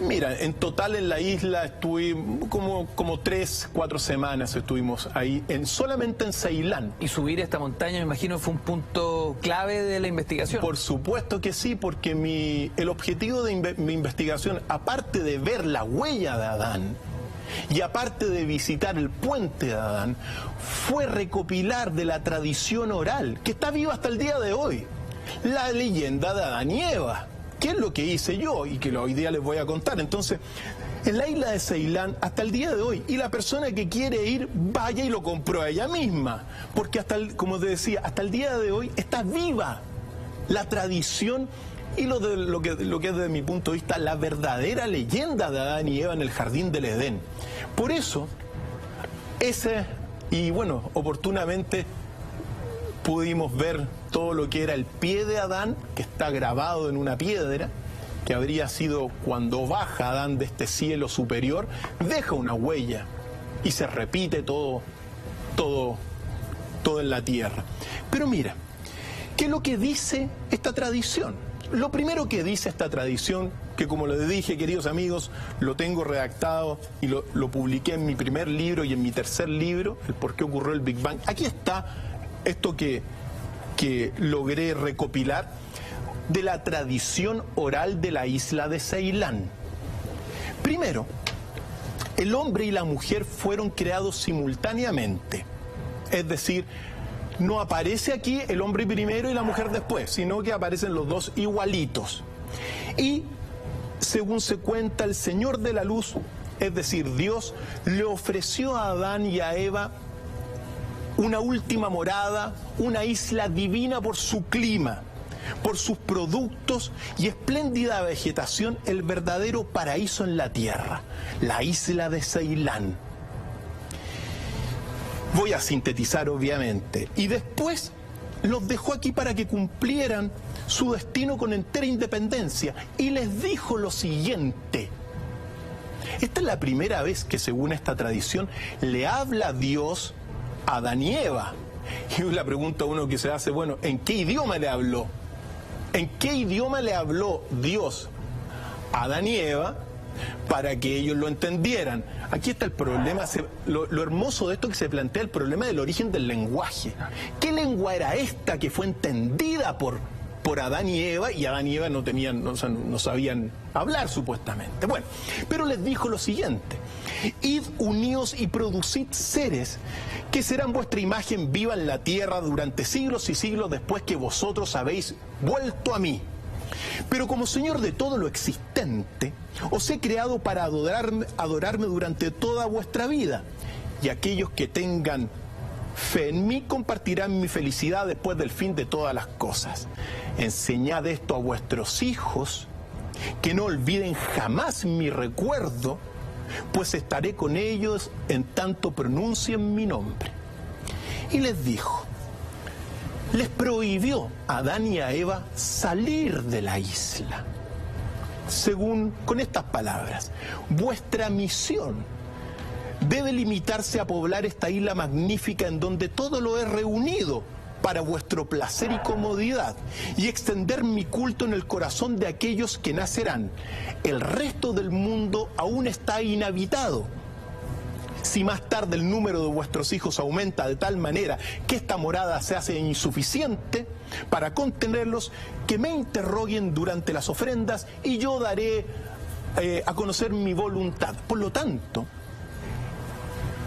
Mira, en total en la isla estuvimos como 3, 4 semanas estuvimos ahí, solamente en Ceilán. Y subir esta montaña, me imagino, fue un punto clave de la investigación. Por supuesto que sí, porque el objetivo de mi investigación, aparte de ver la huella de Adán, y aparte de visitar el puente de Adán, fue recopilar de la tradición oral, que está viva hasta el día de hoy, la leyenda de Adán y Eva, que es lo que hice yo y que hoy día les voy a contar. Entonces, en la isla de Ceilán, hasta el día de hoy, y la persona que quiere ir, vaya y lo compró ella misma, porque como te decía, hasta el día de hoy está viva la tradición y lo que es desde mi punto de vista la verdadera leyenda de Adán y Eva en el jardín del Edén. Por eso, y bueno, oportunamente pudimos ver todo lo que era el pie de Adán, que está grabado en una piedra, que habría sido cuando baja Adán de este cielo superior, deja una huella y se repite todo en la tierra. Pero mira, ¿qué es lo que dice esta tradición? Lo primero que dice esta tradición, que como les dije, queridos amigos, lo tengo redactado y lo publiqué en mi primer libro y en mi tercer libro, el por qué ocurrió el Big Bang. Aquí está esto que logré recopilar de la tradición oral de la isla de Ceilán. Primero, el hombre y la mujer fueron creados simultáneamente, es decir, no aparece aquí el hombre primero y la mujer después, sino que aparecen los dos igualitos. Y, según se cuenta, el Señor de la Luz, es decir, Dios, le ofreció a Adán y a Eva una última morada, una isla divina por su clima, por sus productos y espléndida vegetación, el verdadero paraíso en la tierra, la isla de Ceilán. Voy a sintetizar, obviamente, y después los dejó aquí para que cumplieran su destino con entera independencia y les dijo lo siguiente. Esta es la primera vez que, según esta tradición, le habla Dios a Adán y Eva. Y la pregunta uno que se hace, bueno, ¿en qué idioma le habló? ¿En qué idioma le habló Dios a Adán y Eva para que ellos lo entendieran? Aquí está el problema, lo hermoso de esto que se plantea el problema del origen del lenguaje. ¿Qué lengua era esta que fue entendida por Adán y Eva? Y Adán y Eva no sabían hablar supuestamente. Bueno, pero les dijo lo siguiente: id, uníos y producid seres que serán vuestra imagen viva en la tierra durante siglos y siglos después que vosotros habéis vuelto a mí. Pero como Señor de todo lo existente, os he creado para adorarme durante toda vuestra vida. Y aquellos que tengan fe en mí compartirán mi felicidad después del fin de todas las cosas. Enseñad esto a vuestros hijos, que no olviden jamás mi recuerdo, pues estaré con ellos en tanto pronuncien mi nombre. Y les dijo, les prohibió a Adán y a Eva salir de la isla, con estas palabras: vuestra misión debe limitarse a poblar esta isla magnífica en donde todo lo he reunido para vuestro placer y comodidad, y extender mi culto en el corazón de aquellos que nacerán. El resto del mundo aún está inhabitado. Si más tarde el número de vuestros hijos aumenta de tal manera que esta morada se hace insuficiente para contenerlos, que me interroguen durante las ofrendas y yo daré a conocer mi voluntad. Por lo tanto,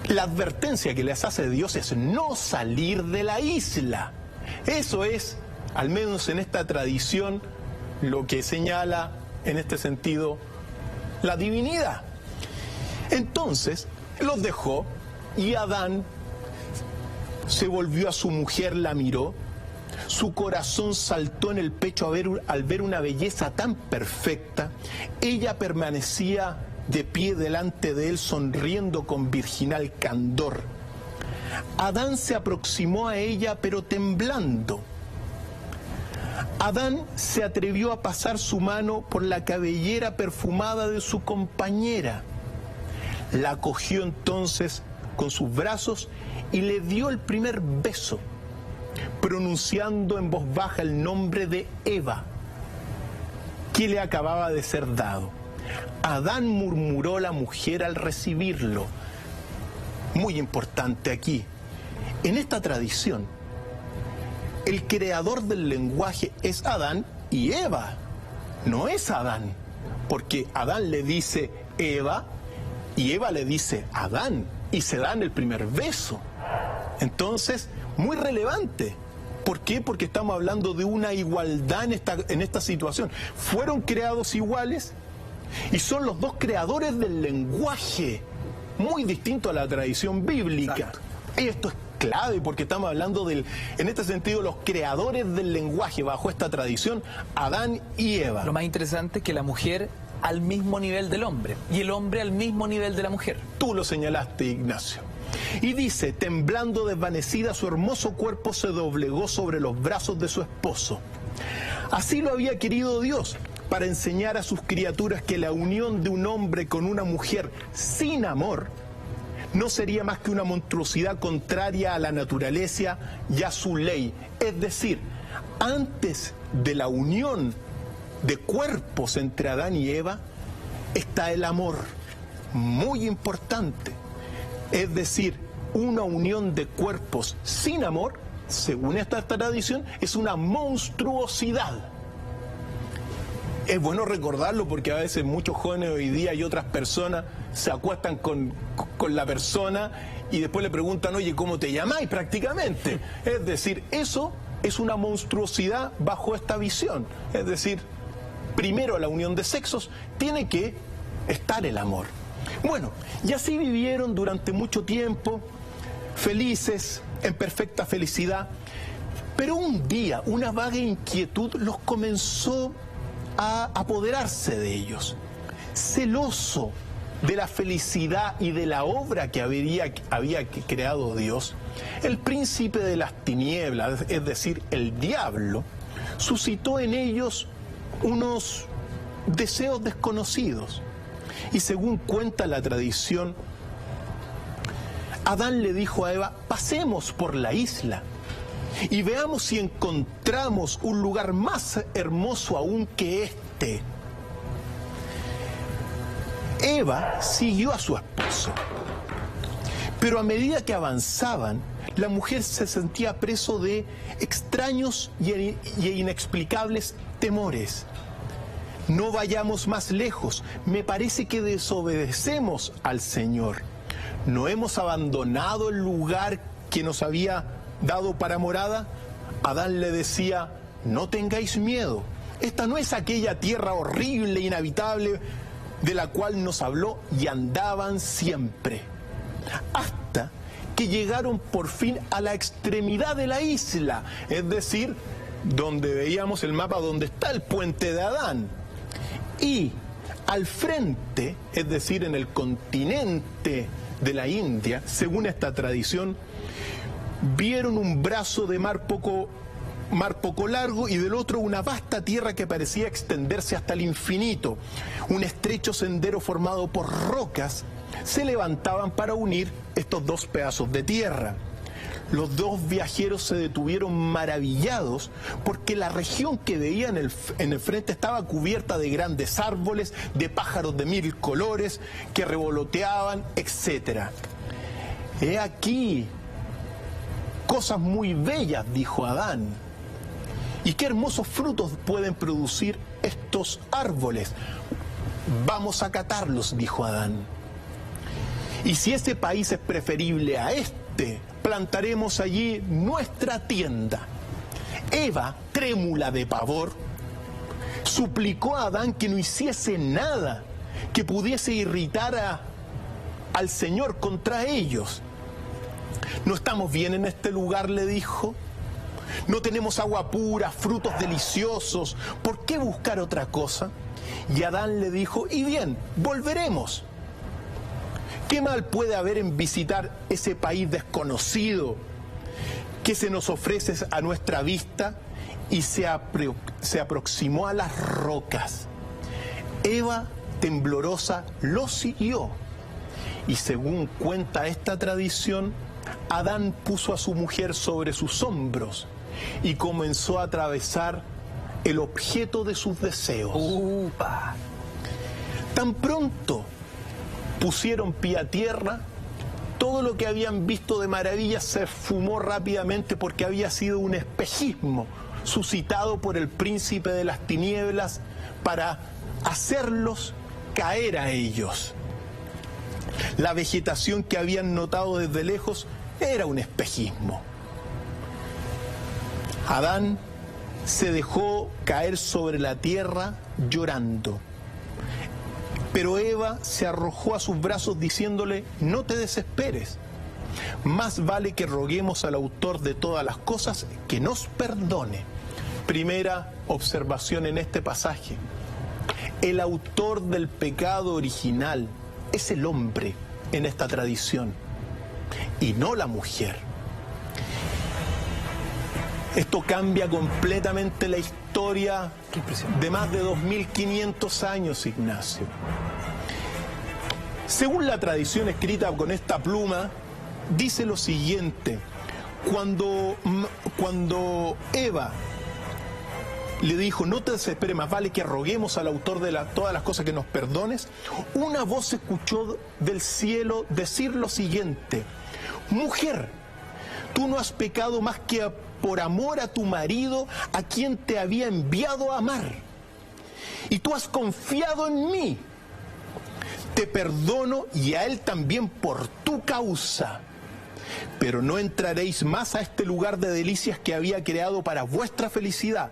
La advertencia que les hace Dios es no salir de la isla. Eso es, al menos en esta tradición, lo que señala en este sentido la divinidad. Entonces los dejó y Adán se volvió a su mujer, la miró, su corazón saltó en el pecho al ver una belleza tan perfecta. Ella permanecía de pie delante de él, sonriendo con virginal candor. Adán se aproximó a ella, pero temblando. Adán se atrevió a pasar su mano por la cabellera perfumada de su compañera. La cogió entonces con sus brazos y le dio el primer beso, pronunciando en voz baja el nombre de Eva, que le acababa de ser dado. Adán, murmuró la mujer al recibirlo. Muy importante aquí, en esta tradición, el creador del lenguaje es Adán y Eva, no es Adán, porque Adán le dice Eva y Eva le dice Adán y se dan el primer beso. Entonces, muy relevante. ¿Por qué? Porque estamos hablando de una igualdad en esta situación. Fueron creados iguales y son los dos creadores del lenguaje, muy distinto a la tradición bíblica. Exacto. Esto es clave porque estamos hablando en este sentido, los creadores del lenguaje bajo esta tradición, Adán y Eva. Lo más interesante es que la mujer al mismo nivel del hombre y el hombre al mismo nivel de la mujer. Tú lo señalaste, Ignacio. Y dice, temblando desvanecida, su hermoso cuerpo se doblegó sobre los brazos de su esposo. Así lo había querido Dios, para enseñar a sus criaturas que la unión de un hombre con una mujer sin amor no sería más que una monstruosidad contraria a la naturaleza y a su ley. Es decir, antes de la unión de cuerpos entre Adán y Eva está el amor, muy importante. Es decir, una unión de cuerpos sin amor, según esta tradición, es una monstruosidad. Es bueno recordarlo porque a veces muchos jóvenes hoy día y otras personas se acuestan con la persona y después le preguntan, oye, ¿cómo te llamáis? Prácticamente. Es decir, eso es una monstruosidad bajo esta visión. Es decir, primero la unión de sexos, tiene que estar el amor. Bueno, y así vivieron durante mucho tiempo, felices, en perfecta felicidad, pero un día una vaga inquietud los comenzó a apoderarse de ellos. Celoso de la felicidad y de la obra que había creado Dios, el príncipe de las tinieblas, es decir, el diablo, suscitó en ellos unos deseos desconocidos. Y según cuenta la tradición, Adán le dijo a Eva, pasemos por la isla y veamos si encontramos un lugar más hermoso aún que este. Eva siguió a su esposo, pero a medida que avanzaban, la mujer se sentía preso de extraños y inexplicables temores. No vayamos más lejos, me parece que desobedecemos al Señor. ¿No hemos abandonado el lugar que nos había dado para morada? Adán le decía, no tengáis miedo, esta no es aquella tierra horrible, inhabitable, de la cual nos habló, y andaban siempre, hasta que llegaron por fin a la extremidad de la isla, es decir, donde veíamos el mapa donde está el puente de Adán. Y al frente, es decir, en el continente de la India, según esta tradición, vieron un brazo de mar poco largo y del otro una vasta tierra que parecía extenderse hasta el infinito. Un estrecho sendero formado por rocas se levantaban para unir estos dos pedazos de tierra. Los dos viajeros se detuvieron maravillados porque la región que veían en el frente estaba cubierta de grandes árboles, de pájaros de 1000 colores que revoloteaban, etc. He aquí cosas muy bellas, dijo Adán. ¿Y qué hermosos frutos pueden producir estos árboles? Vamos a catarlos, dijo Adán. Y si ese país es preferible a este, plantaremos allí nuestra tienda. Eva, trémula de pavor, suplicó a Adán que no hiciese nada que pudiese irritar al Señor contra ellos. No estamos bien en este lugar, le dijo. No tenemos agua pura, frutos deliciosos. ¿Por qué buscar otra cosa? Y Adán le dijo, y bien, volveremos. ¿Qué mal puede haber en visitar ese país desconocido que se nos ofrece a nuestra vista? Y se aproximó a las rocas. Eva, temblorosa, lo siguió. Y según cuenta esta tradición, Adán puso a su mujer sobre sus hombros y comenzó a atravesar el objeto de sus deseos. ¡Upa! Tan pronto pusieron pie a tierra, todo lo que habían visto de maravilla se esfumó rápidamente porque había sido un espejismo suscitado por el príncipe de las tinieblas para hacerlos caer a ellos. La vegetación que habían notado desde lejos era un espejismo. Adán se dejó caer sobre la tierra llorando. Pero Eva se arrojó a sus brazos diciéndole, no te desesperes. Más vale que roguemos al autor de todas las cosas que nos perdone. Primera observación en este pasaje. El autor del pecado original es el hombre en esta tradición y no la mujer. Esto cambia completamente la historia de más de 2500 años, Ignacio. Según la tradición escrita con esta pluma, dice lo siguiente: cuando Eva le dijo, no te desesperes, más vale que roguemos al autor de todas las cosas que nos perdones, una voz se escuchó del cielo decir lo siguiente: mujer, tú no has pecado más que por amor a tu marido, a quien te había enviado a amar, y tú has confiado en mí. Te perdono y a él también por tu causa. Pero no entraréis más a este lugar de delicias que había creado para vuestra felicidad,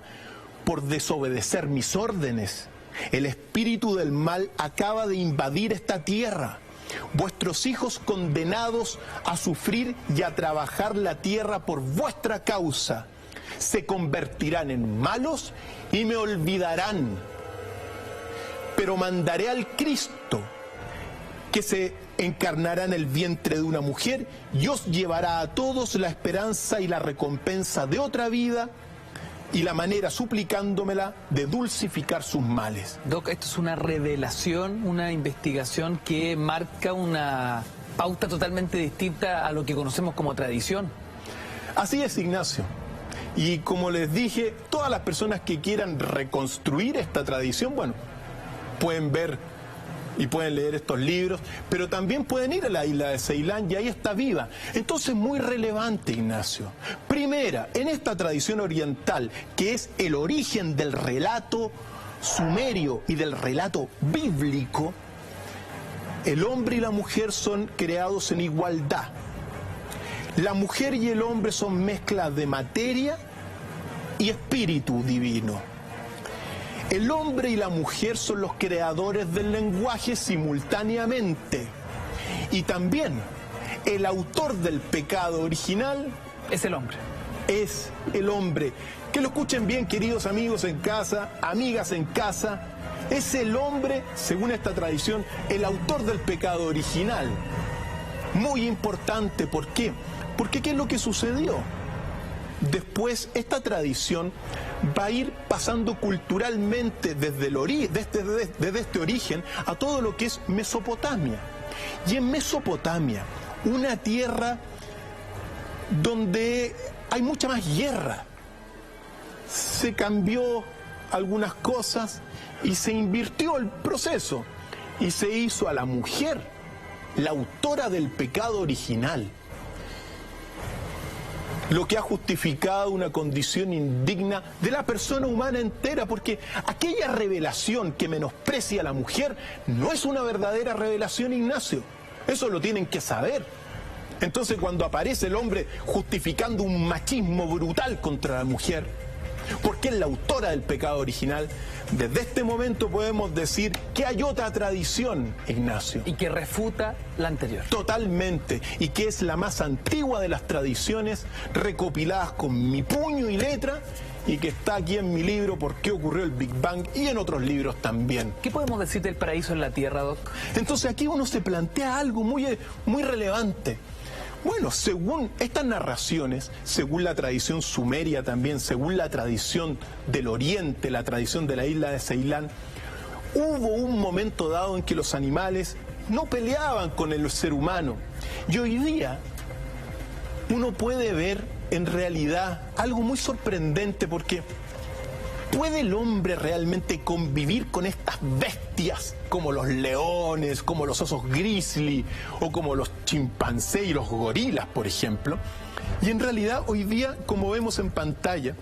por desobedecer mis órdenes. El espíritu del mal acaba de invadir esta tierra. Vuestros hijos condenados a sufrir y a trabajar la tierra por vuestra causa se convertirán en malos y me olvidarán. Pero mandaré al Cristo, que se encarnará en el vientre de una mujer y os llevará a todos la esperanza y la recompensa de otra vida y la manera, suplicándomela, de dulcificar sus males. Doc, esto es una revelación, una investigación que marca una pauta totalmente distinta a lo que conocemos como tradición. Así es, Ignacio. Y como les dije, todas las personas que quieran reconstruir esta tradición, bueno, pueden ver y pueden leer estos libros, pero también pueden ir a la isla de Ceilán y ahí está viva. Entonces, muy relevante, Ignacio. Primera, en esta tradición oriental, que es el origen del relato sumerio y del relato bíblico, el hombre y la mujer son creados en igualdad. La mujer y el hombre son mezclas de materia y espíritu divino. El hombre y la mujer son los creadores del lenguaje simultáneamente. Y también el autor del pecado original es el hombre. Es el hombre. Que lo escuchen bien, queridos amigos en casa, amigas en casa. Es el hombre, según esta tradición, el autor del pecado original. Muy importante, ¿por qué? Porque ¿qué es lo que sucedió? Después, esta tradición va a ir pasando culturalmente desde este origen a todo lo que es Mesopotamia. Y en Mesopotamia, una tierra donde hay mucha más guerra, se cambió algunas cosas y se invirtió el proceso y se hizo a la mujer la autora del pecado original, lo que ha justificado una condición indigna de la persona humana entera, porque aquella revelación que menosprecia a la mujer no es una verdadera revelación, Ignacio. Eso lo tienen que saber. Entonces, cuando aparece el hombre justificando un machismo brutal contra la mujer, porque es la autora del pecado original, desde este momento podemos decir que hay otra tradición, Ignacio. Y que refuta la anterior. Totalmente. Y que es la más antigua de las tradiciones, recopiladas con mi puño y letra, y que está aquí en mi libro ¿Por qué ocurrió el Big Bang? Y en otros libros también. ¿Qué podemos decir del paraíso en la tierra, Doc? Entonces aquí uno se plantea algo muy relevante. Bueno, según estas narraciones, según la tradición sumeria también, según la tradición del Oriente, la tradición de la isla de Ceilán, hubo un momento dado en que los animales no peleaban con el ser humano. Y hoy día uno puede ver en realidad algo muy sorprendente, porque ¿puede el hombre realmente convivir con estas bestias como los leones, como los osos grizzly o como los chimpancés y los gorilas, por ejemplo? Y en realidad hoy día, como vemos en pantalla,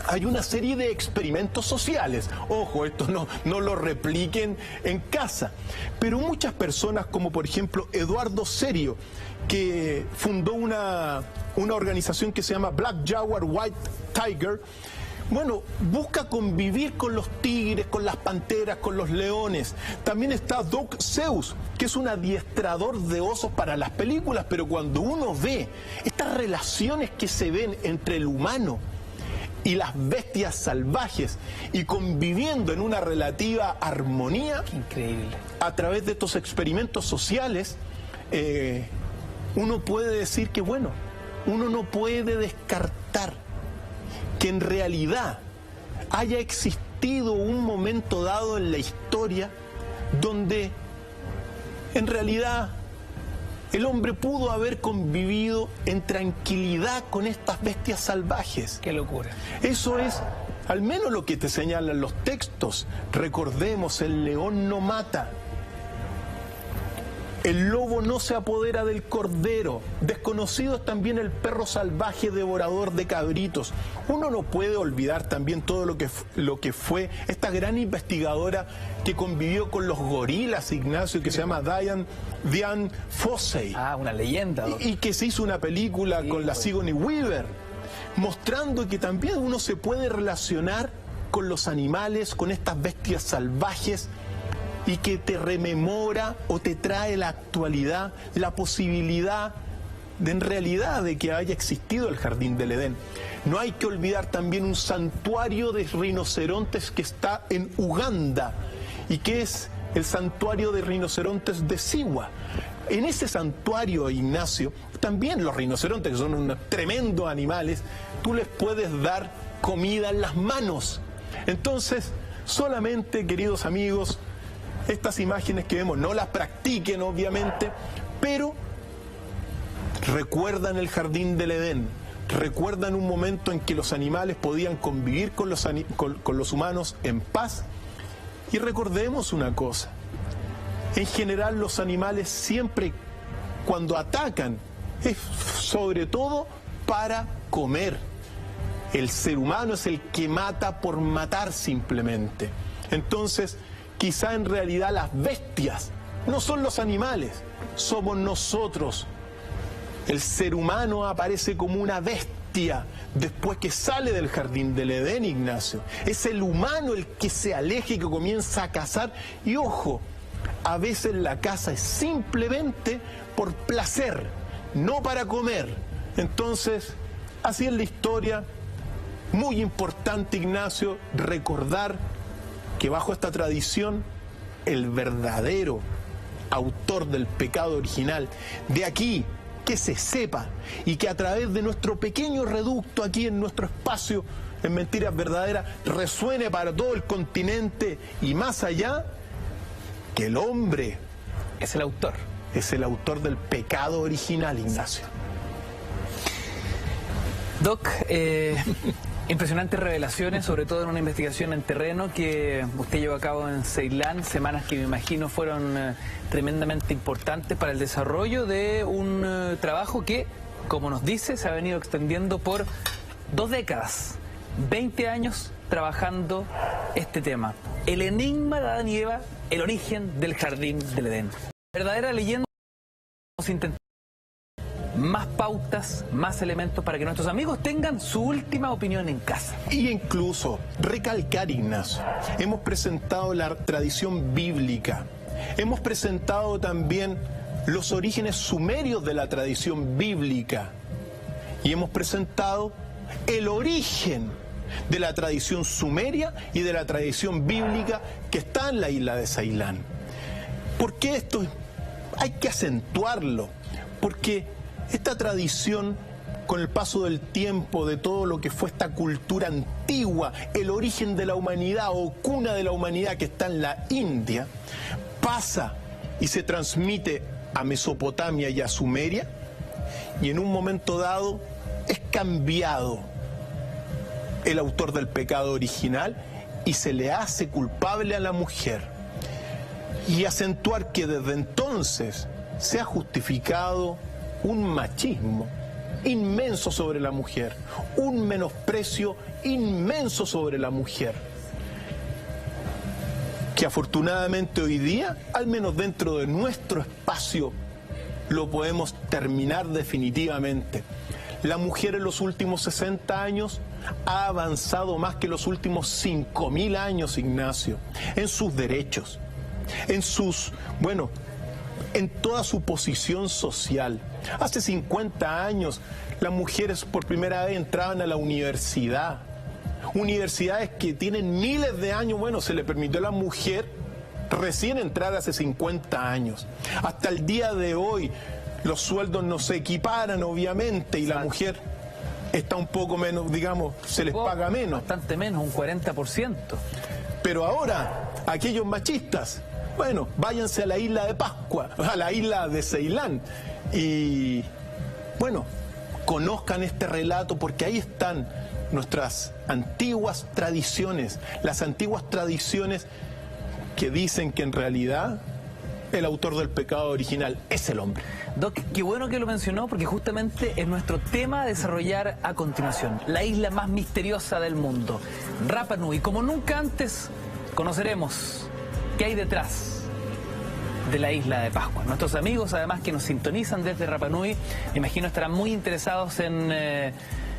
hay una serie de experimentos sociales. Ojo, esto no lo repliquen en casa. Pero muchas personas, como por ejemplo Eduardo Serio, que fundó una organización que se llama Black Jaguar White Tiger, bueno, busca convivir con los tigres, con las panteras, con los leones. También está Doug Seuss, que es un adiestrador de osos para las películas, pero cuando uno ve estas relaciones que se ven entre el humano y las bestias salvajes y conviviendo en una relativa armonía, increíble, a través de estos experimentos sociales, uno puede decir que, bueno, uno no puede descartar que en realidad haya existido un momento dado en la historia donde en realidad el hombre pudo haber convivido en tranquilidad con estas bestias salvajes. ¡Qué locura! Eso es al menos lo que te señalan los textos. Recordemos, el león no mata. El lobo no se apodera del cordero. Desconocido es también el perro salvaje devorador de cabritos. Uno no puede olvidar también todo lo que fue esta gran investigadora que convivió con los gorilas, Ignacio, que se llama Diane Fossey. Ah, una leyenda. Y que se hizo una película con la Sigourney Weaver, mostrando que también uno se puede relacionar con los animales, con estas bestias salvajes, y que te rememora o te trae la actualidad, la posibilidad de en realidad de que haya existido el Jardín del Edén. No hay que olvidar también un santuario de rinocerontes que está en Uganda y que es el santuario de rinocerontes de Siwa. En ese santuario, Ignacio, también los rinocerontes, que son unos tremendos animales, tú les puedes dar comida en las manos. Entonces, solamente, queridos amigos, estas imágenes que vemos no las practiquen, obviamente, pero recuerdan el Jardín del Edén, recuerdan un momento en que los animales podían convivir con los humanos en paz. Y recordemos una cosa: en general los animales siempre, cuando atacan, es sobre todo para comer. El ser humano es el que mata por matar simplemente. Entonces, quizá en realidad las bestias no son los animales, somos nosotros. El ser humano aparece como una bestia después que sale del Jardín del Edén, Ignacio. Es el humano el que se aleja y que comienza a cazar. Y ojo, a veces la caza es simplemente por placer, no para comer. Entonces, así es la historia. Muy importante, Ignacio, recordar que bajo esta tradición el verdadero autor del pecado original, de aquí que se sepa y que a través de nuestro pequeño reducto aquí en nuestro espacio en Mentiras Verdaderas resuene para todo el continente y más allá, que el hombre es el autor. Es el autor del pecado original, Ignacio. Doc, impresionantes revelaciones, sobre todo en una investigación en terreno que usted llevó a cabo en Ceilán, semanas que me imagino fueron tremendamente importantes para el desarrollo de un trabajo que, como nos dice, se ha venido extendiendo por 2 décadas, 20 años trabajando este tema. El enigma de Adán y Eva, el origen del Jardín del Edén. Verdadera leyenda. vamos a intentar más pautas, más elementos para que nuestros amigos tengan su última opinión en casa. Y incluso recalcar, Ignacio, hemos presentado la tradición bíblica, hemos presentado también los orígenes sumerios de la tradición bíblica y hemos presentado el origen de la tradición sumeria y de la tradición bíblica que está en la isla de Ceilán. ¿Por qué esto hay que acentuarlo? Porque esta tradición, con el paso del tiempo, de todo lo que fue esta cultura antigua, el origen de la humanidad o cuna de la humanidad que está en la India, pasa y se transmite a Mesopotamia y a Sumeria, y en un momento dado es cambiado el autor del pecado original y se le hace culpable a la mujer. Y acentuar que desde entonces se ha justificado un machismo inmenso sobre la mujer, un menosprecio inmenso sobre la mujer, que afortunadamente hoy día, al menos dentro de nuestro espacio, lo podemos terminar definitivamente. La mujer en los últimos 60 años ha avanzado más que los últimos 5.000 años, Ignacio, en sus derechos, en sus, en toda su posición social. Hace 50 años las mujeres por primera vez entraban a la universidad. Universidades que tienen miles de años, se le permitió a la mujer recién entrar hace 50 años. Hasta el día de hoy los sueldos no se equiparan, obviamente, y la mujer está un poco menos, se les paga menos. Bastante menos, un 40%. Pero ahora, aquellos machistas, váyanse a la isla de Pascua, a la isla de Ceilán, y conozcan este relato, porque ahí están nuestras antiguas tradiciones, las antiguas tradiciones que dicen que en realidad el autor del pecado original es el hombre. Doc, qué bueno que lo mencionó, porque justamente es nuestro tema a desarrollar a continuación. La isla más misteriosa del mundo, Rapa Nui. Como nunca antes, conoceremos qué hay detrás de la isla de Pascua. Nuestros amigos, además, que nos sintonizan desde Rapa Nui, me imagino estarán muy interesados en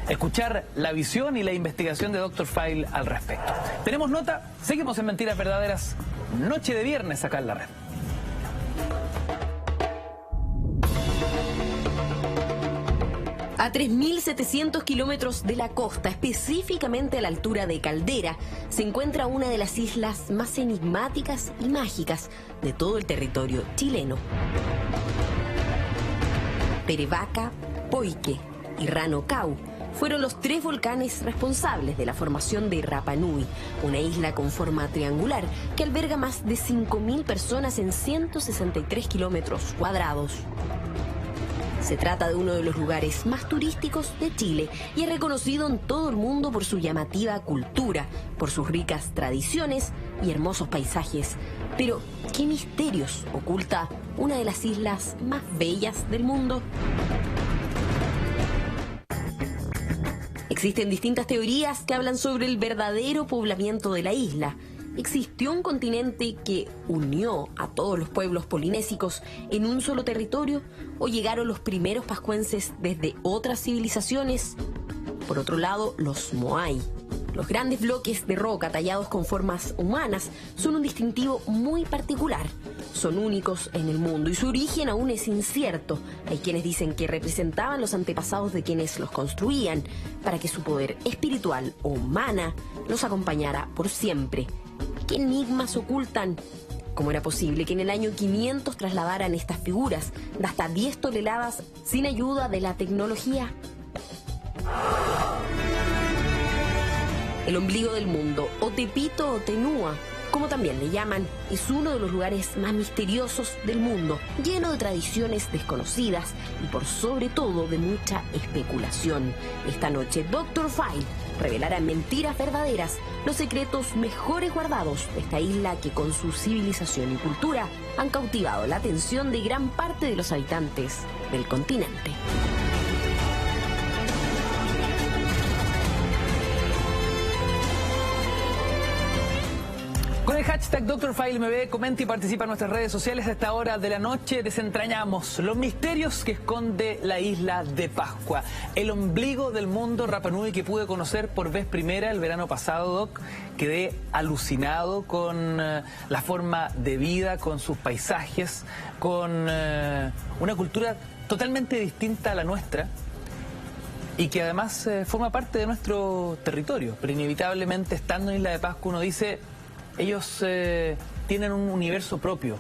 escuchar la visión y la investigación de Dr. File al respecto. Tenemos nota, seguimos en Mentiras Verdaderas, noche de viernes acá en la red. A 3.700 kilómetros de la costa, específicamente a la altura de Caldera, se encuentra una de las islas más enigmáticas y mágicas de todo el territorio chileno. Perevaca, Poique y Ranocau fueron los 3 volcanes responsables de la formación de Rapa Nui, una isla con forma triangular que alberga más de 5.000 personas en 163 kilómetros cuadrados. Se trata de uno de los lugares más turísticos de Chile y es reconocido en todo el mundo por su llamativa cultura, por sus ricas tradiciones y hermosos paisajes. Pero, ¿qué misterios oculta una de las islas más bellas del mundo? Existen distintas teorías que hablan sobre el verdadero poblamiento de la isla. ¿Existió un continente que unió a todos los pueblos polinésicos en un solo territorio? ¿O llegaron los primeros pascuenses desde otras civilizaciones? Por otro lado, los Moai. Los grandes bloques de roca tallados con formas humanas son un distintivo muy particular. Son únicos en el mundo y su origen aún es incierto. Hay quienes dicen que representaban los antepasados de quienes los construían para que su poder espiritual o mana los acompañara por siempre. ¿Qué enigmas ocultan? ¿Cómo era posible que en el año 500 trasladaran estas figuras de hasta 10 toneladas sin ayuda de la tecnología? El ombligo del mundo, o Tepito o Tenúa, como también le llaman, es uno de los lugares más misteriosos del mundo, lleno de tradiciones desconocidas y por sobre todo de mucha especulación. Esta noche, Dr. File revelará en Mentiras Verdaderas los secretos mejores guardados de esta isla que con su civilización y cultura han cautivado la atención de gran parte de los habitantes del continente. Con el hashtag DrFileMB, comenta y participa en nuestras redes sociales. A esta hora de la noche desentrañamos los misterios que esconde la isla de Pascua, el ombligo del mundo Rapa Nui que pude conocer por vez primera el verano pasado, Doc. Quedé alucinado con la forma de vida, con sus paisajes, con una cultura totalmente distinta a la nuestra y que además forma parte de nuestro territorio. Pero inevitablemente, estando en Isla de Pascua, uno dice, ellos tienen un universo propio,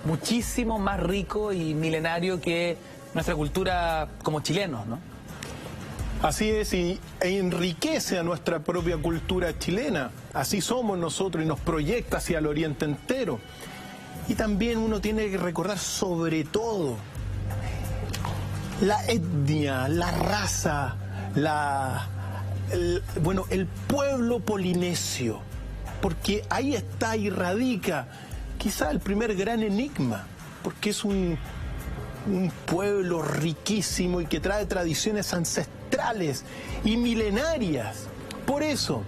muchísimo más rico y milenario que nuestra cultura como chilenos, ¿no? Así es, y enriquece a nuestra propia cultura chilena. Así somos nosotros y nos proyecta hacia el oriente entero. Y también uno tiene que recordar sobre todo la etnia, la raza, el pueblo polinesio, porque ahí está y radica quizá el primer gran enigma, porque es un pueblo riquísimo y que trae tradiciones ancestrales y milenarias. Por eso,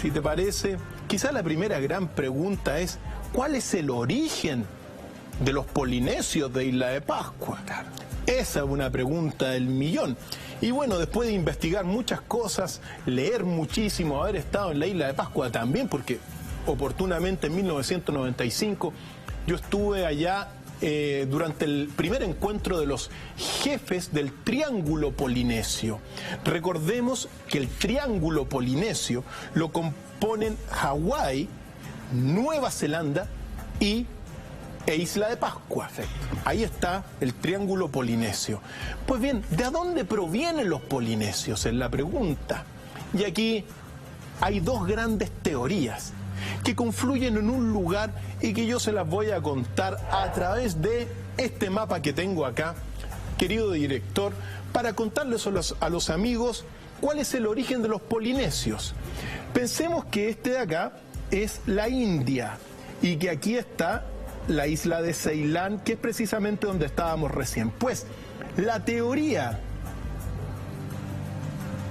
si te parece, quizá la primera gran pregunta es, ¿cuál es el origen de los polinesios de Isla de Pascua? Esa es una pregunta del millón. Y bueno, después de investigar muchas cosas, leer muchísimo, haber estado en la Isla de Pascua también, porque oportunamente en 1995 yo estuve allá durante el primer encuentro de los jefes del Triángulo Polinesio. Recordemos que el Triángulo Polinesio lo componen Hawái, Nueva Zelanda e Isla de Pascua. Ahí está el Triángulo Polinesio. Pues bien, ¿de dónde provienen los polinesios? Es la pregunta. Y aquí hay dos grandes teorías que confluyen en un lugar y que yo se las voy a contar a través de este mapa que tengo acá, querido director, para contarles a los amigos cuál es el origen de los polinesios. Pensemos que este de acá es la India y que aquí está la isla de Ceilán, que es precisamente donde estábamos recién. Pues la teoría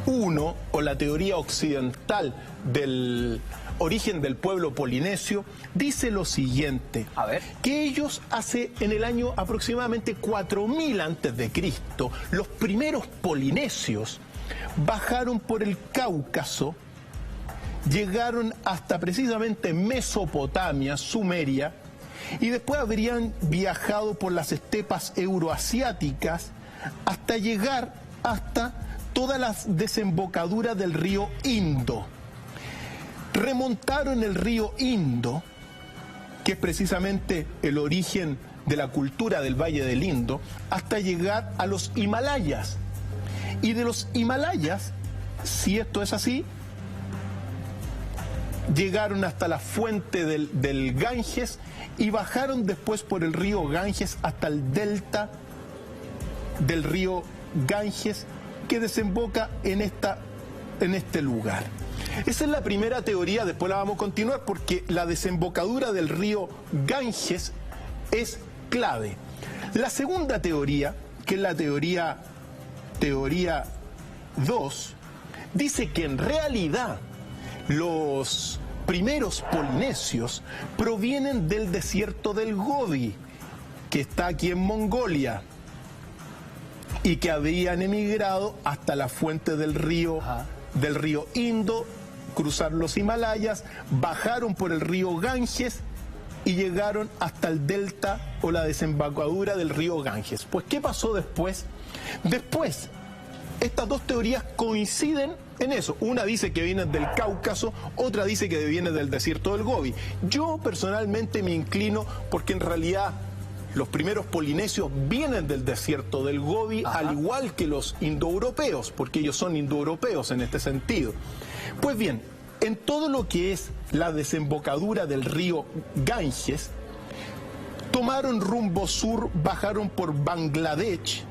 1, o la teoría occidental del origen del pueblo polinesio, dice lo siguiente: a ver, que ellos en el año aproximadamente 4000 antes de Cristo, los primeros polinesios bajaron por el Cáucaso, llegaron hasta precisamente Mesopotamia, Sumeria, y después habrían viajado por las estepas euroasiáticas hasta llegar hasta todas las desembocaduras del río Indo. Remontaron el río Indo, que es precisamente el origen de la cultura del Valle del Indo, hasta llegar a los Himalayas. Y de los Himalayas, si esto es así, llegaron hasta la fuente del Ganges y bajaron después por el río Ganges hasta el delta del río Ganges que desemboca en este lugar. Esa es la primera teoría, después la vamos a continuar porque la desembocadura del río Ganges es clave. La segunda teoría, que es la teoría 2, dice que en realidad los primeros polinesios provienen del desierto del Gobi, que está aquí en Mongolia, y que habían emigrado hasta la fuente del río Indo, cruzaron los Himalayas, bajaron por el río Ganges y llegaron hasta el delta o la desembocadura del río Ganges. Pues, ¿qué pasó después? Después, estas dos teorías coinciden en eso. Una dice que vienen del Cáucaso, otra dice que vienen del desierto del Gobi. Yo personalmente me inclino porque en realidad los primeros polinesios vienen del desierto del Gobi, al igual que los indoeuropeos, porque ellos son indoeuropeos en este sentido. Pues bien, en todo lo que es la desembocadura del río Ganges, tomaron rumbo sur, bajaron por Bangladesh,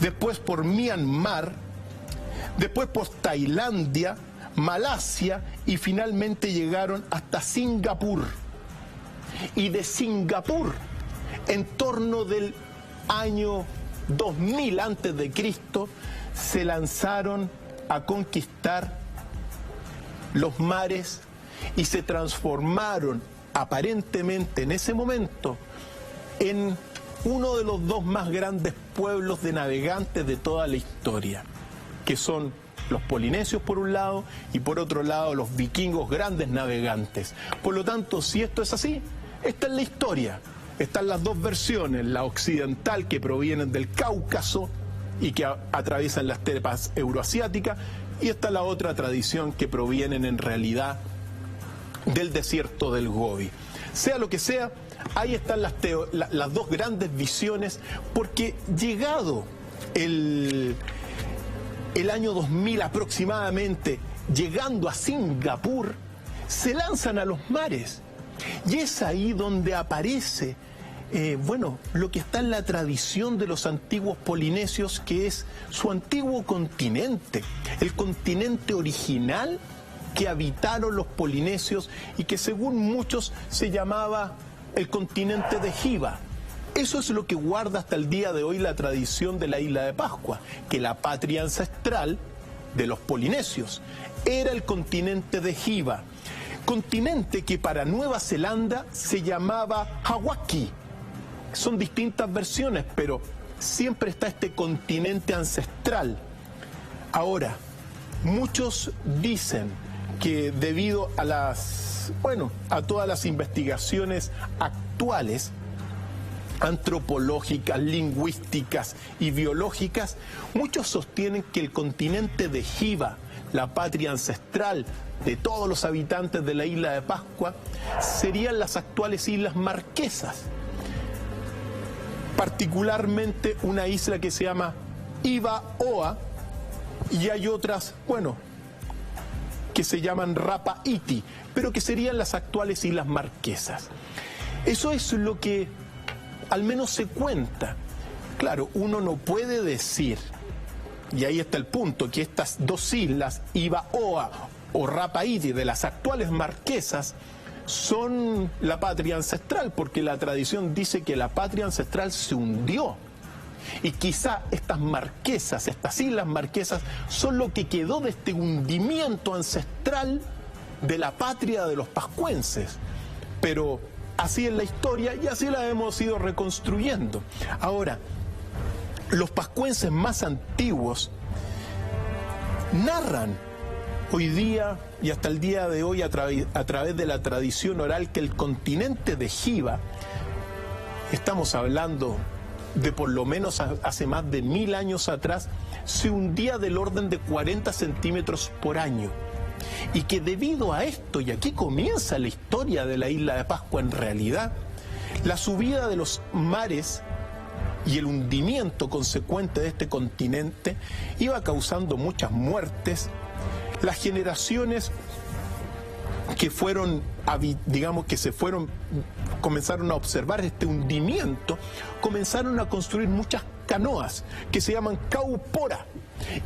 después por Myanmar, después por Tailandia, Malasia y finalmente llegaron hasta Singapur. Y de Singapur, en torno del año 2000 antes de Cristo, se lanzaron a conquistar los mares y se transformaron aparentemente en ese momento en uno de los dos más grandes pueblos de navegantes de toda la historia, que son los polinesios por un lado y por otro lado los vikingos, grandes navegantes. Por lo tanto, si esto es así, esta es la historia. Están las dos versiones, la occidental que provienen del Cáucaso y que atraviesan las estepas euroasiáticas, y está la otra tradición que provienen en realidad del desierto del Gobi. Sea lo que sea, ahí están las dos grandes visiones, porque llegado el año 2000 aproximadamente, llegando a Singapur, se lanzan a los mares. Y es ahí donde aparece, lo que está en la tradición de los antiguos polinesios, que es su antiguo continente, el continente original que habitaron los polinesios y que según muchos se llamaba el continente de Jiva. Eso es lo que guarda hasta el día de hoy la tradición de la isla de Pascua, que la patria ancestral de los polinesios era el continente de Jiva, continente que para Nueva Zelanda se llamaba Hawaii. Son distintas versiones, pero siempre está este continente ancestral. Ahora, muchos dicen que debido a a todas las investigaciones actuales, antropológicas, lingüísticas y biológicas, muchos sostienen que el continente de Jiva, la patria ancestral de todos los habitantes de la isla de Pascua, serían las actuales Islas Marquesas, particularmente una isla que se llama Iva-Oa, y hay otras, que se llaman Rapa Iti, pero que serían las actuales Islas Marquesas. Eso es lo que al menos se cuenta. Claro, uno no puede decir, y ahí está el punto, que estas dos islas, Iva-Oa o Rapa Iti, de las actuales Marquesas, son la patria ancestral, porque la tradición dice que la patria ancestral se hundió. Y quizá estas marquesas, estas islas marquesas, son lo que quedó de este hundimiento ancestral de la patria de los pascuenses. Pero así es la historia y así la hemos ido reconstruyendo. Ahora, los pascuenses más antiguos narran hoy día y hasta el día de hoy a través de la tradición oral que el continente de Jiva, estamos hablando de por lo menos hace más de 1000 años atrás, se hundía del orden de 40 centímetros por año. Y que debido a esto, y aquí comienza la historia de la isla de Pascua en realidad, la subida de los mares y el hundimiento consecuente de este continente iba causando muchas muertes. Las generaciones que fueron, comenzaron a observar este hundimiento, comenzaron a construir muchas canoas que se llaman caupora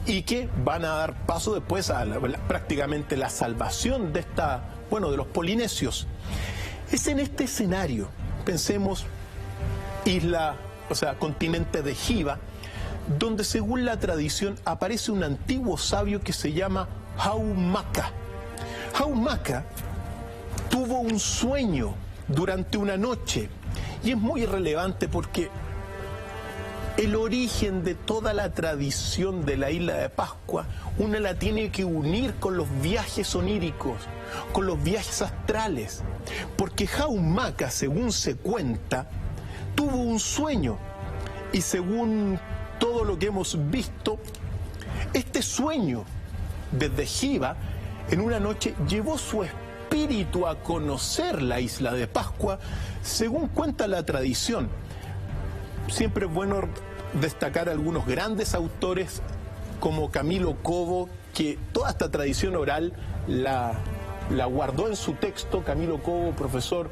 y que van a dar paso después a prácticamente la salvación de de los polinesios. Es en este escenario, pensemos, continente de Jiva, donde según la tradición aparece un antiguo sabio que se llama Haumaka. Haumaka tuvo un sueño durante una noche y es muy relevante porque el origen de toda la tradición de la isla de Pascua, una la tiene que unir con los viajes oníricos, con los viajes astrales, porque Haumaka, según se cuenta, tuvo un sueño y según todo lo que hemos visto, este sueño desde Jiva, en una noche llevó su espíritu a conocer la isla de Pascua, según cuenta la tradición. Siempre es bueno destacar algunos grandes autores como Camilo Cobo, que toda esta tradición oral la guardó en su texto. Camilo Cobo, profesor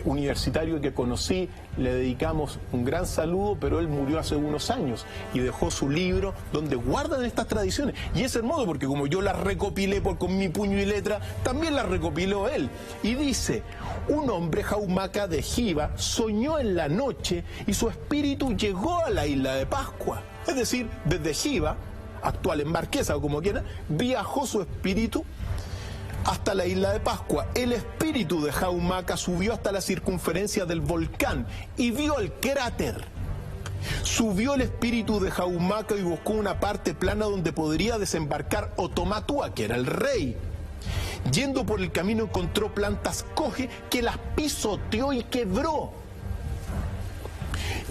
universitario que conocí, le dedicamos un gran saludo, pero él murió hace unos años y dejó su libro donde guardan estas tradiciones. Y es hermoso porque como yo las recopilé con mi puño y letra, también las recopiló él. Y dice: un hombre, Haumaka de Jiva, soñó en la noche y su espíritu llegó a la isla de Pascua. Es decir, desde Jiva, actual en Marquesa o como quiera, viajó su espíritu hasta la isla de Pascua. El espíritu de Jaumaca subió hasta la circunferencia del volcán y vio el cráter. Subió el espíritu de Jaumaca y buscó una parte plana donde podría desembarcar Otomatua, que era el rey. Yendo por el camino encontró plantas coge que las pisoteó y quebró.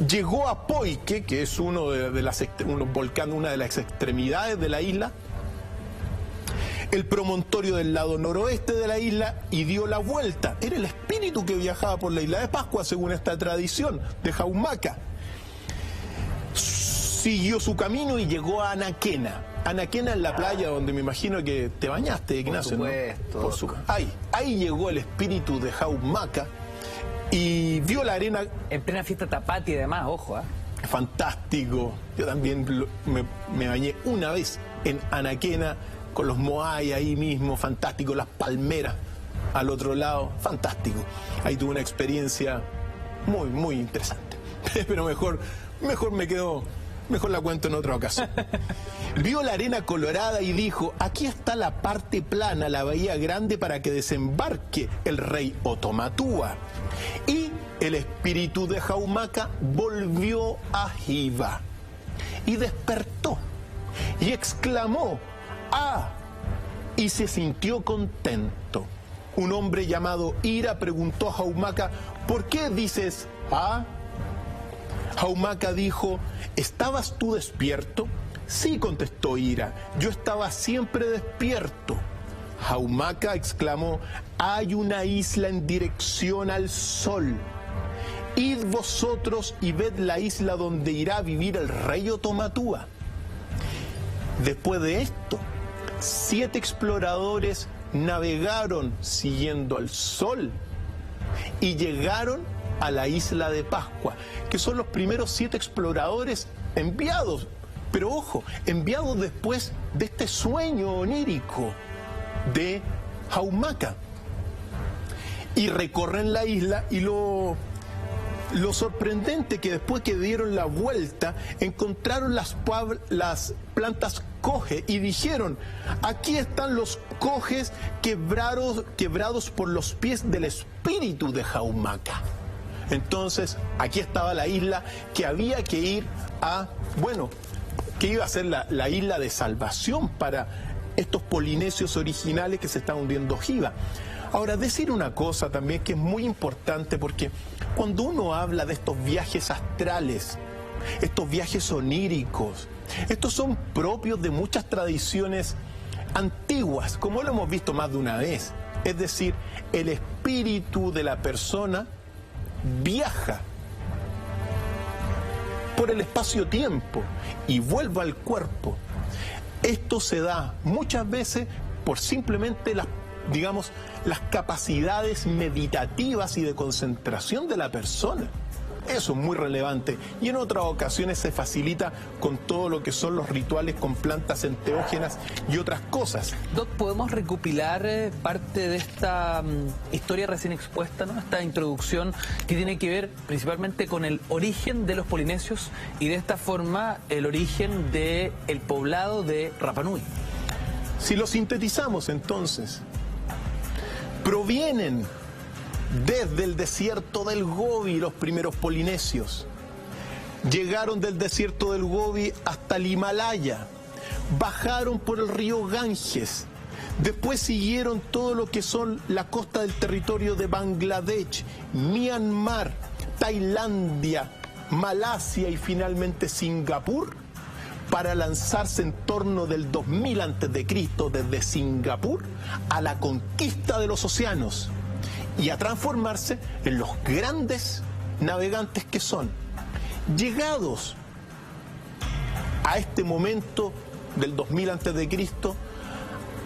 Llegó a Poike, que es una de las extremidades de la isla, el promontorio del lado noroeste de la isla, y dio la vuelta. Era el espíritu que viajaba por la isla de Pascua, según esta tradición de Jaumaca. Siguió su camino y llegó a Anaquena. Anaquena es la playa donde me imagino que te bañaste, Ignacio, por supuesto, ¿no? Ahí llegó el espíritu de Jaumaca y vio la arena. En plena fiesta Tapati, además, ojo, ¿eh? Fantástico. Yo también me bañé una vez en Anaquena con los moai ahí mismo, fantástico, las palmeras al otro lado, fantástico. Ahí tuve una experiencia muy, muy interesante. Pero mejor la cuento en otra ocasión. Vio la arena colorada y dijo: aquí está la parte plana, la bahía grande para que desembarque el rey Otomatua. Y el espíritu de Jaumaca volvió a Hiva y despertó y exclamó: ¡ah! Y se sintió contento. Un hombre llamado Ira preguntó a Jaumaca: ¿por qué dices ah? Jaumaca dijo: ¿estabas tú despierto? Sí, contestó Ira, yo estaba siempre despierto. Jaumaca exclamó: hay una isla en dirección al sol. Id vosotros y ved la isla donde irá a vivir el rey Otomatua. Después de esto, 7 exploradores navegaron siguiendo al sol y llegaron a la isla de Pascua, que son los primeros 7 exploradores enviados, pero ojo, enviados después de este sueño onírico de Jaumaca. Y recorren la isla y lo sorprendente que después que dieron la vuelta encontraron las plantas coge y dijeron: aquí están los cojes quebrados por los pies del espíritu de Jaumaca. Entonces aquí estaba la isla que había que ir a, que iba a ser la isla de salvación para estos polinesios originales que se están hundiendo Hiva. Ahora, decir una cosa también que es muy importante, porque cuando uno habla de estos viajes astrales, estos viajes oníricos, estos son propios de muchas tradiciones antiguas, como lo hemos visto más de una vez. Es decir, el espíritu de la persona viaja por el espacio-tiempo y vuelve al cuerpo. Esto se da muchas veces por simplemente las capacidades meditativas y de concentración de la persona. Eso es muy relevante. Y en otras ocasiones se facilita con todo lo que son los rituales con plantas enteógenas y otras cosas. Doc, ¿podemos recopilar parte de esta historia recién expuesta, ¿no? Esta introducción que tiene que ver principalmente con el origen de los polinesios y de esta forma el origen del poblado de Rapa Nui? Si lo sintetizamos, entonces, provienen desde el desierto del Gobi los primeros polinesios. Llegaron del desierto del Gobi hasta el Himalaya, bajaron por el río Ganges, después siguieron todo lo que son la costa del territorio de Bangladesh, Myanmar, Tailandia, Malasia y finalmente Singapur, para lanzarse en torno del 2000 a.C. desde Singapur a la conquista de los océanos y a transformarse en los grandes navegantes que son. Llegados a este momento del 2000 a.C.,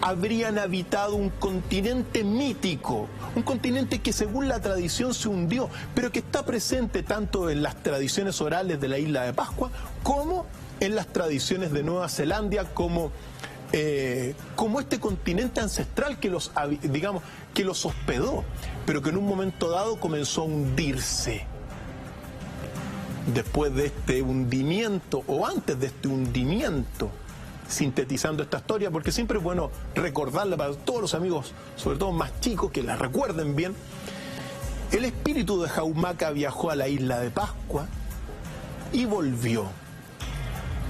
habrían habitado un continente mítico, un continente que según la tradición se hundió, pero que está presente tanto en las tradiciones orales de la isla de Pascua como en las tradiciones de Nueva Zelanda, como este continente ancestral que los hospedó, pero que en un momento dado comenzó a hundirse. Después de este hundimiento, o antes de este hundimiento, sintetizando esta historia, porque siempre es bueno recordarla para todos los amigos, sobre todo más chicos, que la recuerden bien. El espíritu de Jaumaca viajó a la isla de Pascua y volvió.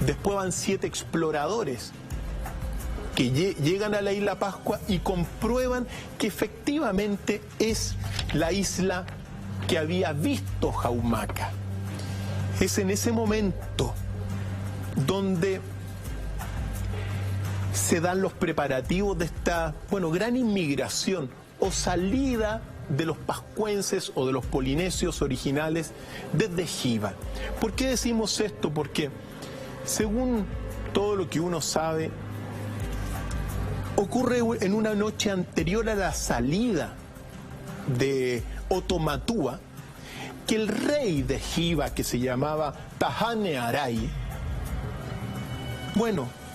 Después van 7 exploradores que llegan a la isla Pascua y comprueban que efectivamente es la isla que había visto Jaumaca. Es en ese momento donde se dan los preparativos de esta, gran inmigración o salida de los pascuenses o de los polinesios originales desde Jiva. ¿Por qué decimos esto? Porque según todo lo que uno sabe, ocurre en una noche anterior a la salida de Otomatúa que el rey de Jiva, que se llamaba Tahane Arai,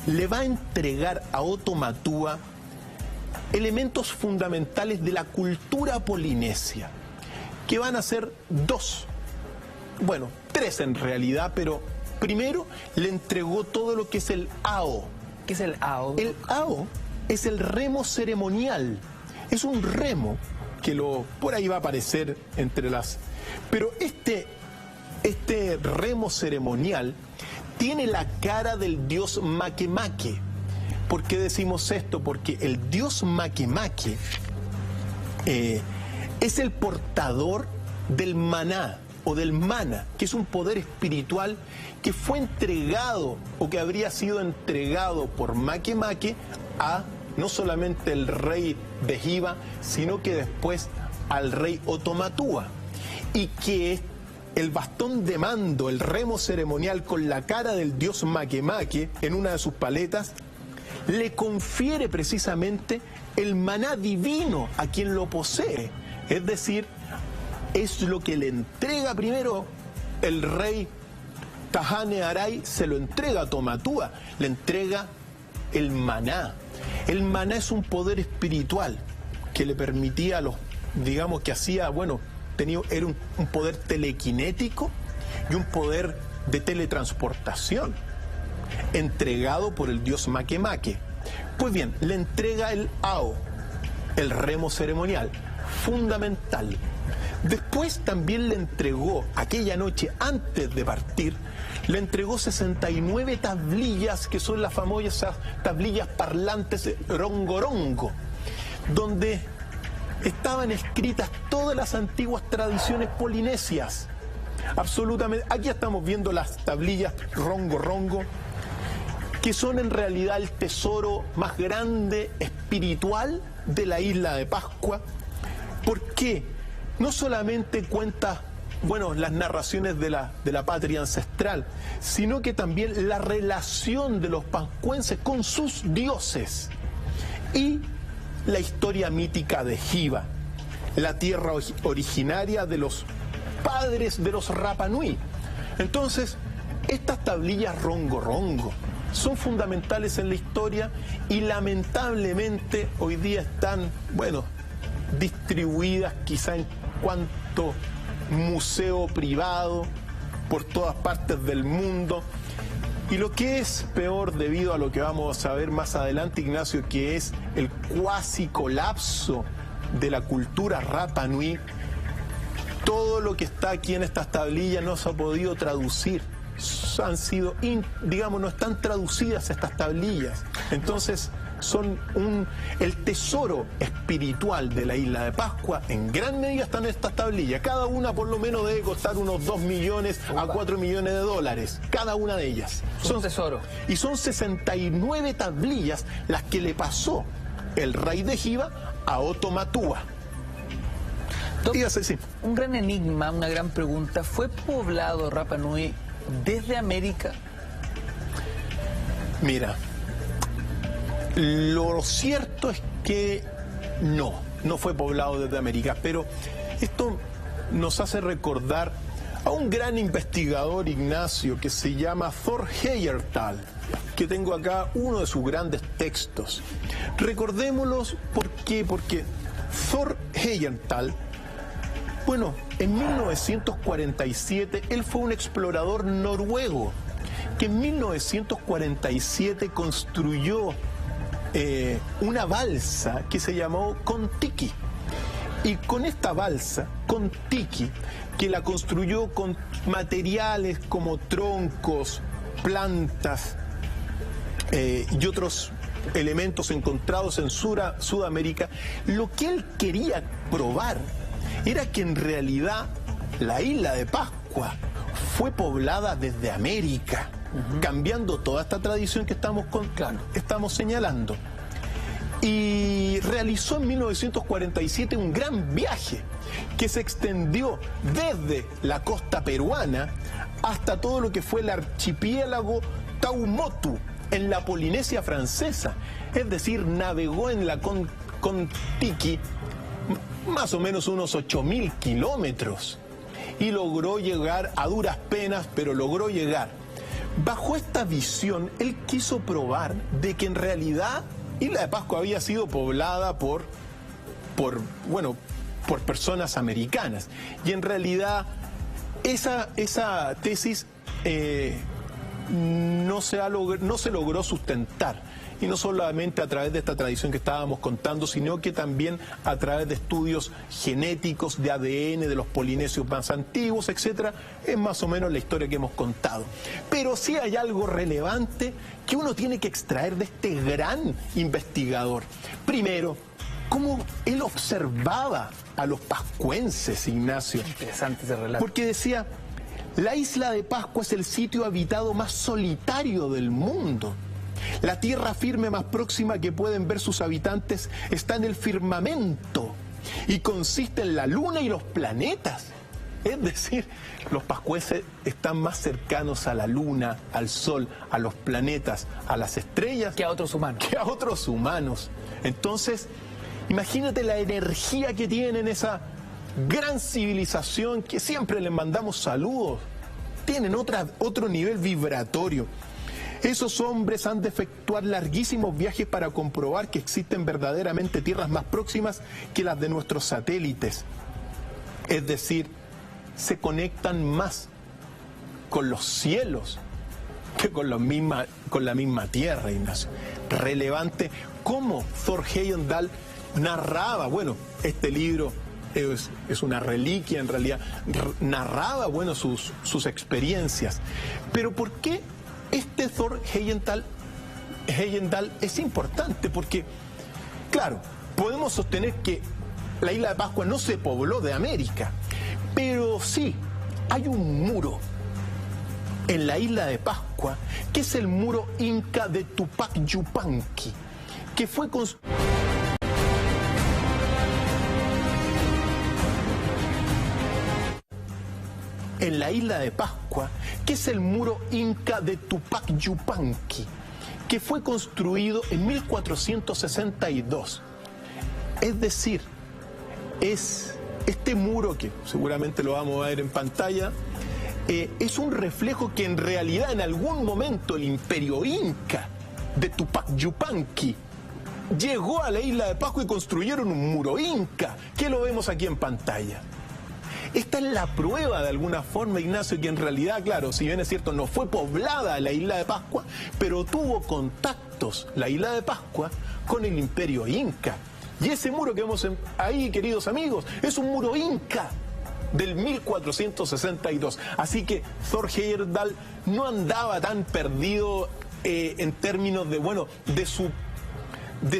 le va a entregar a Otomatúa elementos fundamentales de la cultura polinesia, que van a ser 2, 3 en realidad, pero primero le entregó todo lo que es el ao. ¿Qué es el ao? El ao es el remo ceremonial. Es un remo que por ahí va a aparecer entre las... Pero este remo ceremonial tiene la cara del dios Makemake. ¿Por qué decimos esto? Porque el dios Makemake es el portador del maná o del mana, que es un poder espiritual que fue entregado o que habría sido entregado por Makemake a no solamente el rey de Jiva, sino que después al rey Otomatúa, y que el bastón de mando, el remo ceremonial con la cara del dios Makemake en una de sus paletas, le confiere precisamente el maná divino a quien lo posee. Es decir, es lo que le entrega primero el rey Tahane Arai, se lo entrega a Otomatúa, le entrega el maná. El maná es un poder espiritual que le permitía a los, que hacía, era un poder telequinético y un poder de teletransportación, entregado por el dios Makemake. Pues bien, le entrega el ao, el remo ceremonial, fundamental. Después también le entregó, aquella noche antes de partir, le entregó 69 tablillas, que son las famosas tablillas parlantes de Rongorongo, donde estaban escritas todas las antiguas tradiciones polinesias. Absolutamente. Aquí estamos viendo las tablillas Rongorongo, que son en realidad el tesoro más grande espiritual de la isla de Pascua. ¿Por qué? No solamente cuenta, las narraciones de la patria ancestral, sino que también la relación de los pascuenses con sus dioses y la historia mítica de Jiva, la tierra originaria de los padres de los Rapa Nui. Entonces, estas tablillas Rongorongo son fundamentales en la historia y lamentablemente hoy día están, distribuidas quizá en cuanto museo privado por todas partes del mundo. Y lo que es peor, debido a lo que vamos a ver más adelante, Ignacio, que es el cuasi colapso de la cultura Rapa Nui, todo lo que está aquí en estas tablillas no se ha podido traducir. Han sido, no están traducidas estas tablillas. Entonces son el tesoro espiritual de la isla de Pascua. En gran medida están estas tablillas. Cada una por lo menos debe costar unos 2 millones a 4 millones de dólares. Cada una de ellas. Son tesoro. Y son 69 tablillas las que le pasó el rey de Jiva a Otomatúa. Dígase, sí. Un gran enigma, una gran pregunta. ¿Fue poblado Rapa Nui desde América? Mira, lo cierto es que no fue poblado desde América, pero esto nos hace recordar a un gran investigador, Ignacio, que se llama Thor Heyerdahl, que tengo acá uno de sus grandes textos. Recordémoslos, ¿por qué? Porque Thor Heyerdahl, en 1947 él fue un explorador noruego que en 1947 construyó una balsa que se llamó Kon-Tiki. Y con esta balsa, Kon-Tiki, que la construyó con materiales como troncos, plantas y otros elementos encontrados en Sudamérica, lo que él quería probar era que en realidad la isla de Pascua fue poblada desde América, cambiando toda esta tradición que estamos señalando. Y realizó en 1947 un gran viaje que se extendió desde la costa peruana hasta todo lo que fue el archipiélago Tuamotu, en la Polinesia francesa. Es decir, navegó en la Kon-Tiki más o menos unos 8.000 kilómetros y logró llegar a duras penas, pero logró llegar. Bajo esta visión, él quiso probar de que en realidad Isla de Pascua había sido poblada por personas americanas. Y en realidad esa tesis no se logró sustentar. Y no solamente a través de esta tradición que estábamos contando, sino que también a través de estudios genéticos, de ADN, de los polinesios más antiguos, etcétera. Es más o menos la historia que hemos contado. Pero sí hay algo relevante que uno tiene que extraer de este gran investigador. Primero, cómo él observaba a los pascuenses, Ignacio. Interesante ese relato. Porque decía, la isla de Pascua es el sitio habitado más solitario del mundo. La tierra firme más próxima que pueden ver sus habitantes está en el firmamento y consiste en la luna y los planetas. Es decir, los pascuenses están más cercanos a la luna, al sol, a los planetas, a las estrellas que a otros humanos. Entonces, imagínate la energía que tienen esa gran civilización que siempre les mandamos saludos. Tienen otro nivel vibratorio. Esos hombres han de efectuar larguísimos viajes para comprobar que existen verdaderamente tierras más próximas que las de nuestros satélites. Es decir, se conectan más con los cielos que con la misma tierra, Ignacio. Relevante cómo Thor Heyerdahl narraba, bueno, este libro es una reliquia en realidad, narraba, bueno, sus experiencias. Pero ¿por qué este Thor Heyerdahl es importante? Porque, claro, podemos sostener que la isla de Pascua no se pobló de América, pero sí, hay un muro en la isla de Pascua, que es el muro inca de Tupac Yupanqui, que fue construido en la isla de Pascua, que es el muro inca de Tupac Yupanqui, que fue construido en 1462. Es decir, este muro, que seguramente lo vamos a ver en pantalla, es un reflejo que en realidad en algún momento el imperio inca de Tupac Yupanqui llegó a la isla de Pascua y construyeron un muro inca, que lo vemos aquí en pantalla. Esta es la prueba de alguna forma, Ignacio, que en realidad, claro, si bien es cierto, no fue poblada la isla de Pascua, pero tuvo contactos la isla de Pascua con el imperio inca. Y ese muro que vemos ahí, queridos amigos, es un muro inca del 1462. Así que Thor Heyerdahl no andaba tan perdido en términos de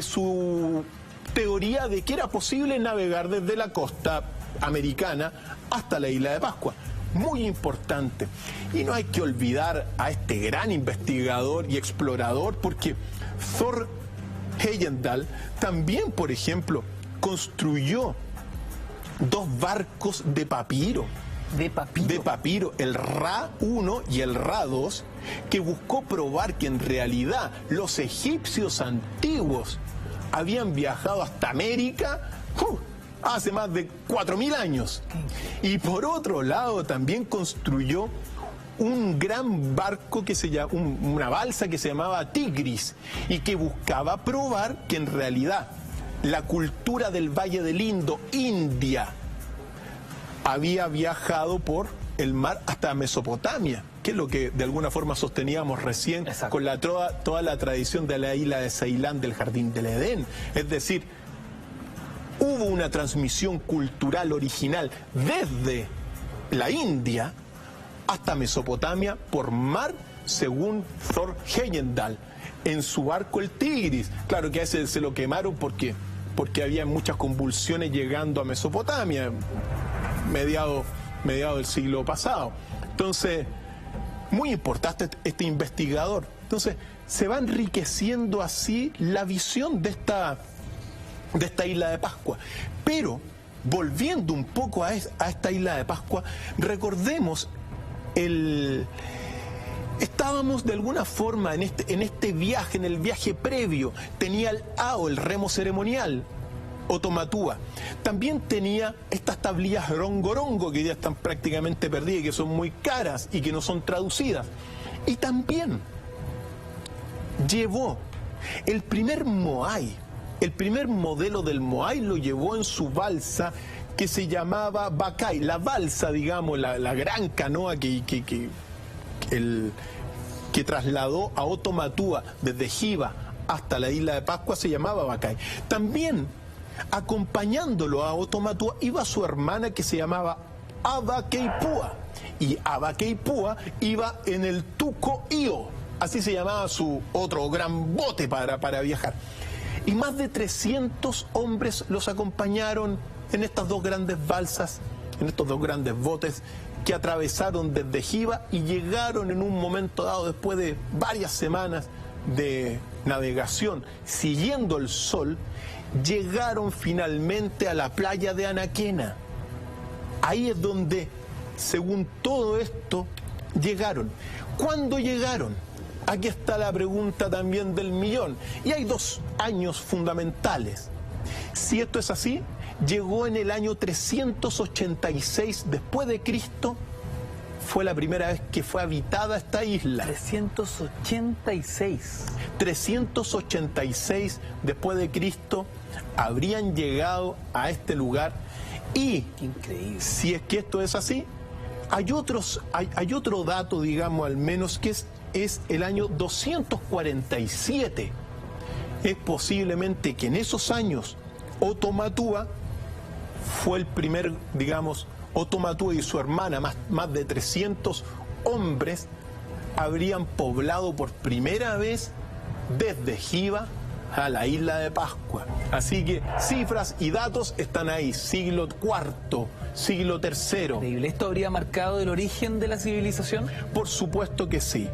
su teoría de que era posible navegar desde la costa americana hasta la isla de Pascua. Muy importante. Y no hay que olvidar a este gran investigador y explorador, porque Thor Heyerdahl también, por ejemplo, construyó 2 barcos de papiro. De papiro, el Ra-1 y el Ra-2, que buscó probar que en realidad los egipcios antiguos habían viajado hasta América hace más de 4.000 años. Y por otro lado también construyó un gran barco una balsa que se llamaba Tigris, y que buscaba probar que en realidad la cultura del Valle del Indo, India, había viajado por el mar hasta Mesopotamia, que es lo que de alguna forma sosteníamos recién. Exacto. Con toda la tradición de la isla de Ceilán, del Jardín del Edén. Es decir, hubo una transmisión cultural original desde la India hasta Mesopotamia por mar, según Thor Heyerdahl, en su barco el Tigris. Claro que a ese se lo quemaron porque había muchas convulsiones llegando a Mesopotamia, mediado del siglo pasado. Entonces, muy importante este investigador. Entonces, se va enriqueciendo así la visión de esta isla de Pascua. Pero, volviendo un poco a esta isla de Pascua, recordemos estábamos de alguna forma en este viaje, en el viaje previo. Tenía el Ao, el remo ceremonial, Otomatúa. También tenía estas tablillas rongorongo, que ya están prácticamente perdidas, que son muy caras y que no son traducidas. Y también llevó el primer Moai, el primer modelo del Moai lo llevó en su balsa que se llamaba Bacay. La balsa, digamos, la gran canoa que trasladó a Otomatúa desde Jiva hasta la isla de Pascua se llamaba Bacay. También acompañándolo a Otomatúa iba su hermana que se llamaba Abakeipua, y Abakeipua iba en el Tuco Io, así se llamaba su otro gran bote para viajar. Y más de 300 hombres los acompañaron en estas dos grandes balsas, en estos dos grandes botes que atravesaron desde Jiva y llegaron en un momento dado, después de varias semanas de navegación, siguiendo el sol, llegaron finalmente a la playa de Anaquena. Ahí es donde, según todo esto, llegaron. ¿Cuándo llegaron? Aquí está la pregunta también del millón. Y hay dos años fundamentales. Si esto es así, llegó en el año 386 después de Cristo. Fue la primera vez que fue habitada esta isla. 386. 386 después de Cristo habrían llegado a este lugar. Y increíble. Si es que esto es así, hay otro dato, digamos, al menos, que es el año 247. Es posiblemente que en esos años Otomatúa fue el primer, digamos, Otomatúa y su hermana, más de 300 hombres, habrían poblado por primera vez desde Jiva a la isla de Pascua. Así que cifras y datos están ahí, siglo IV, siglo III. Increíble. ¿Esto habría marcado el origen de la civilización? Por supuesto que sí.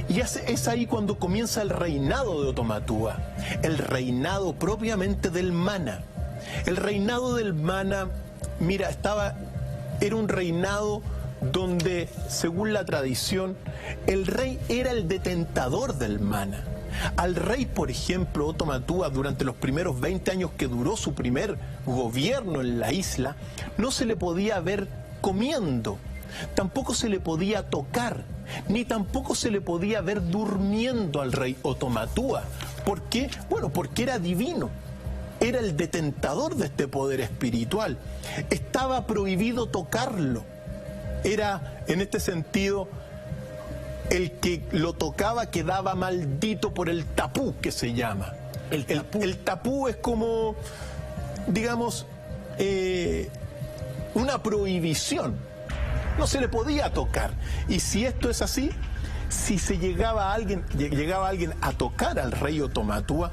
Y es ahí cuando comienza el reinado de Otomatúa, el reinado propiamente del Mana. El reinado del Mana, mira, era un reinado donde, según la tradición, el rey era el detentador del Mana. Al rey, por ejemplo, Otomatúa, durante los primeros 20 años que duró su primer gobierno en la isla, no se le podía ver comiendo, tampoco se le podía tocar, ni tampoco se le podía ver durmiendo al rey Otomatúa. ¿Por qué? Bueno, porque era divino. Era el detentador de este poder espiritual. Estaba prohibido tocarlo. Era, en este sentido, el que lo tocaba quedaba maldito por el tapú, que se llama. El tapú es como, digamos, una prohibición. No se le podía tocar. Y si esto es así, si llegaba alguien a tocar al rey Otomatúa,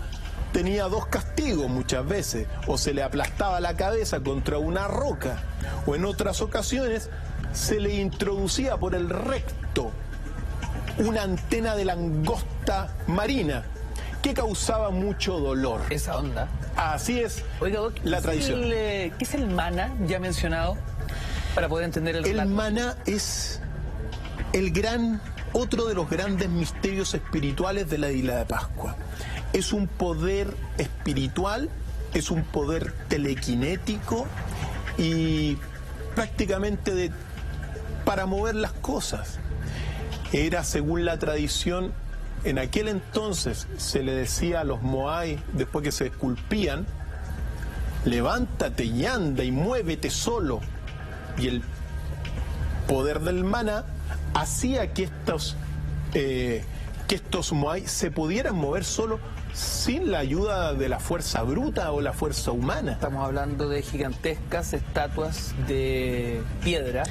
tenía dos castigos muchas veces: o se le aplastaba la cabeza contra una roca, o en otras ocasiones se le introducía por el recto una antena de langosta marina que causaba mucho dolor. Esa onda. Así es. Oiga, Doc, la tradición. ¿Qué es el Mana, ya mencionado, para poder entender el relato? El Mana es otro de los grandes misterios espirituales de la isla de Pascua. Es un poder espiritual, es un poder telequinético y prácticamente para mover las cosas. Era, según la tradición, en aquel entonces se le decía a los Moai, después que se esculpían: levántate y anda y muévete solo. Y el poder del Mana hacía que estos moai se pudieran mover solo sin la ayuda de la fuerza bruta o la fuerza humana. Estamos hablando de gigantescas estatuas de piedra,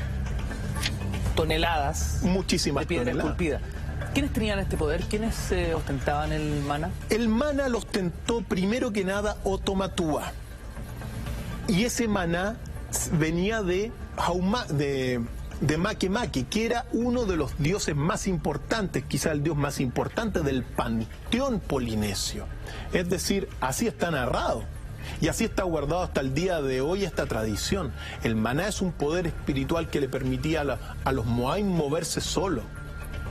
toneladas, muchísimas de piedra toneladas esculpida. ¿Quiénes tenían este poder? ¿Quiénes ostentaban el mana? El mana lo ostentó primero que nada Otomatúa. Y ese maná venía de Makemake, que era uno de los dioses más importantes, quizá el dios más importante del panteón polinesio. Es decir, así está narrado. Y así está guardado hasta el día de hoy esta tradición. El maná es un poder espiritual que le permitía a los moai moverse solo,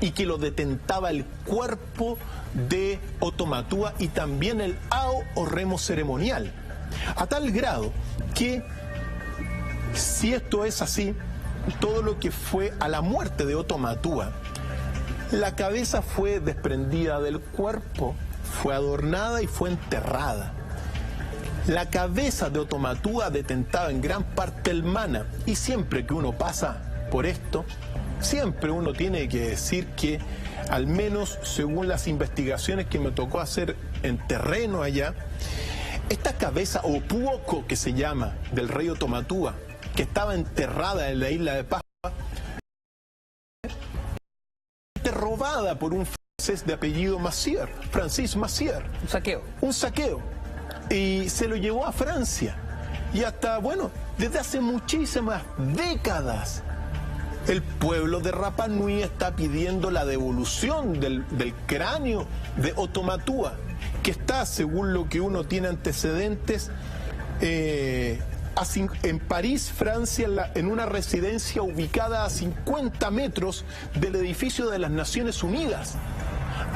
y que lo detentaba el cuerpo de Otomatúa y también el ao o remo ceremonial. A tal grado que, si esto es así, todo lo que fue a la muerte de Otomatúa, la cabeza fue desprendida del cuerpo, fue adornada y fue enterrada. La cabeza de Otomatúa detentaba en gran parte el mana, y siempre que uno pasa por esto, siempre uno tiene que decir que, al menos según las investigaciones que me tocó hacer en terreno allá, esta cabeza, o puoco que se llama, del rey Otomatúa, que estaba enterrada en la isla de Pascua, fue robada por un francés de apellido Massier, Francis Massier. Un saqueo. Un saqueo. Y se lo llevó a Francia. Y hasta, bueno, desde hace muchísimas décadas, el pueblo de Rapa Nui está pidiendo la devolución del cráneo de Otomatúa, que está, según lo que uno tiene antecedentes, en París, Francia, en una residencia ubicada a 50 metros del edificio de las Naciones Unidas.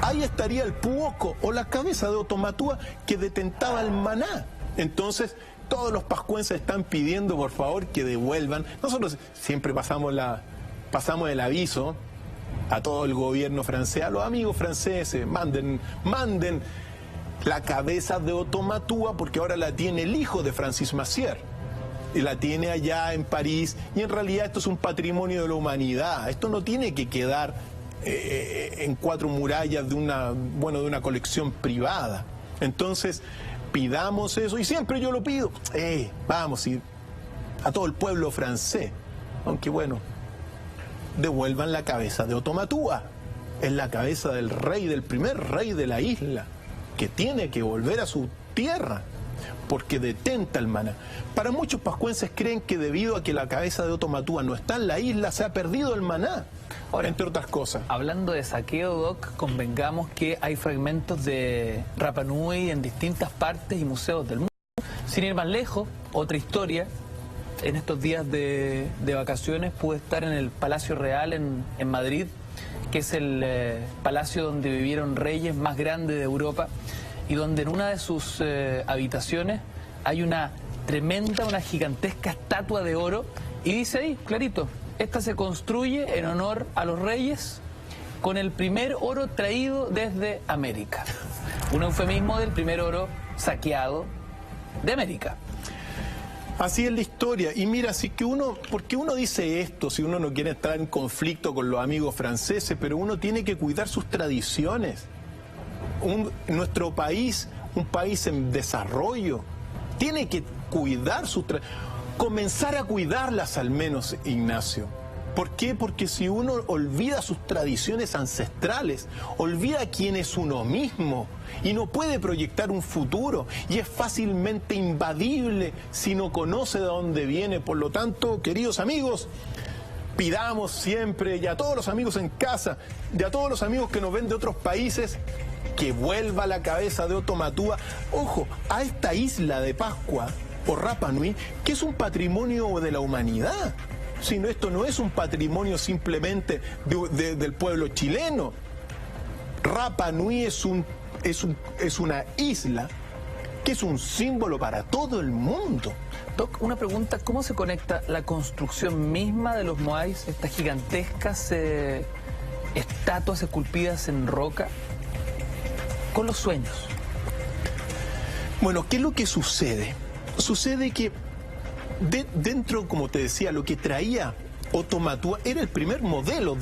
Ahí estaría el puoco o la cabeza de Otomatúa que detentaba el maná. Entonces, todos los pascuenses están pidiendo, por favor, que devuelvan. Nosotros siempre pasamos el aviso a todo el gobierno francés, a los amigos franceses, manden la cabeza de Otomatúa, porque ahora la tiene el hijo de Francis Massier, y la tiene allá en París, y en realidad esto es un patrimonio de la humanidad. Esto no tiene que quedar en cuatro murallas de una colección privada. Entonces, pidamos eso, y siempre yo lo pido, vamos, y a todo el pueblo francés, aunque bueno, devuelvan la cabeza de Otomatúa. Es la cabeza del rey, del primer rey de la isla, que tiene que volver a su tierra, porque detenta el maná. Para muchos pascuenses creen que debido a que la cabeza de Otomatúa no está en la isla, se ha perdido el maná, ahora, entre otras cosas. Hablando de saqueo, Doc, convengamos que hay fragmentos de Rapa Nui en distintas partes y museos del mundo. Sin ir más lejos, otra historia. En estos días de vacaciones pude estar en el Palacio Real en Madrid, que es el palacio donde vivieron reyes más grandes de Europa, y donde en una de sus habitaciones hay una gigantesca estatua de oro, y dice ahí, clarito, esta se construye en honor a los reyes con el primer oro traído desde América. Un eufemismo del primer oro saqueado de América. Así es la historia. Y mira, ¿por qué uno dice esto si uno no quiere estar en conflicto con los amigos franceses? Pero uno tiene que cuidar sus tradiciones. Nuestro país, un país en desarrollo, tiene que cuidar sus tradiciones, comenzar a cuidarlas al menos, Ignacio. ¿Por qué? Porque si uno olvida sus tradiciones ancestrales, olvida quién es uno mismo y no puede proyectar un futuro, y es fácilmente invadible si no conoce de dónde viene. Por lo tanto, queridos amigos, pidamos siempre, y a todos los amigos en casa, y a todos los amigos que nos ven de otros países, que vuelva la cabeza de Otomatúa, ojo, a esta isla de Pascua o Rapa Nui, que es un patrimonio de la humanidad. Sino esto no es un patrimonio simplemente del pueblo chileno. Rapa Nui es una isla que es un símbolo para todo el mundo. Doc, una pregunta, ¿cómo se conecta la construcción misma de los moais, estas gigantescas estatuas esculpidas en roca, con los sueños? Bueno, ¿qué es lo que sucede? Sucede que dentro, como te decía, lo que traía Otomatúa era el primer modelo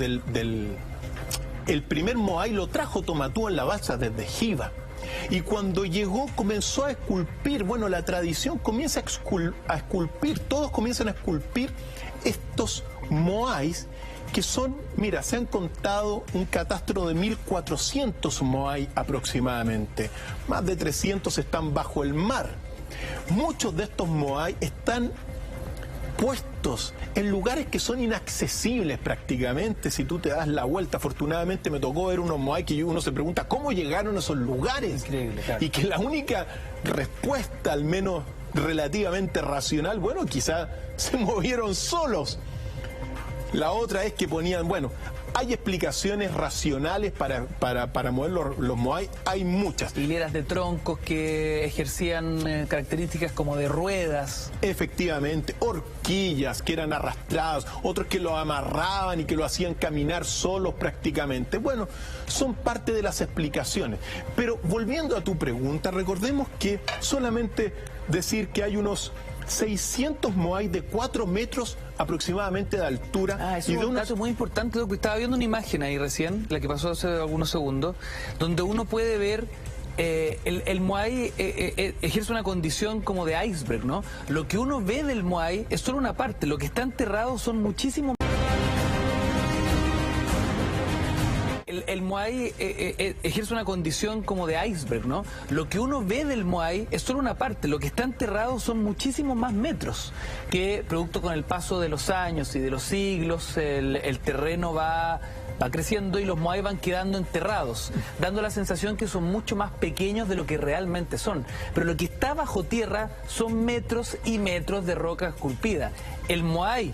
el primer Moai lo trajo Tomatúa en la balsa desde Jiva. Y cuando llegó comenzó a esculpir, bueno, la tradición comienza a esculpir, todos comienzan a esculpir estos Moais que son, mira, se han contado un catastro de 1.400 Moai aproximadamente, más de 300 están bajo el mar. Muchos de estos Moai están puestos en lugares que son inaccesibles prácticamente si tú te das la vuelta. Afortunadamente me tocó ver unos Moai que uno se pregunta cómo llegaron a esos lugares. Increíble, claro. Y que la única respuesta, al menos relativamente racional, bueno, quizá se movieron solos. La otra es que ponían, bueno, hay explicaciones racionales para mover los Moai, hay muchas. Hileras de troncos que ejercían características como de ruedas. Efectivamente, horquillas que eran arrastradas, otros que lo amarraban y que lo hacían caminar solos prácticamente. Bueno, son parte de las explicaciones. Pero volviendo a tu pregunta, recordemos que solamente decir que hay unos 600 Moai de 4 metros aproximadamente de altura. Eso es un dato muy importante. Estaba viendo una imagen ahí recién, la que pasó hace algunos segundos, donde uno puede ver el Moai ejerce una condición como de iceberg, ¿no? Lo que uno ve del Moai es solo una parte, lo que está enterrado son muchísimos. El Moai ejerce una condición como de iceberg, ¿no? Lo que uno ve del Moai es solo una parte, lo que está enterrado son muchísimos más metros, que producto con el paso de los años y de los siglos, el terreno va creciendo y los Moai van quedando enterrados, dando la sensación que son mucho más pequeños de lo que realmente son. Pero lo que está bajo tierra son metros y metros de roca esculpida. El Moai,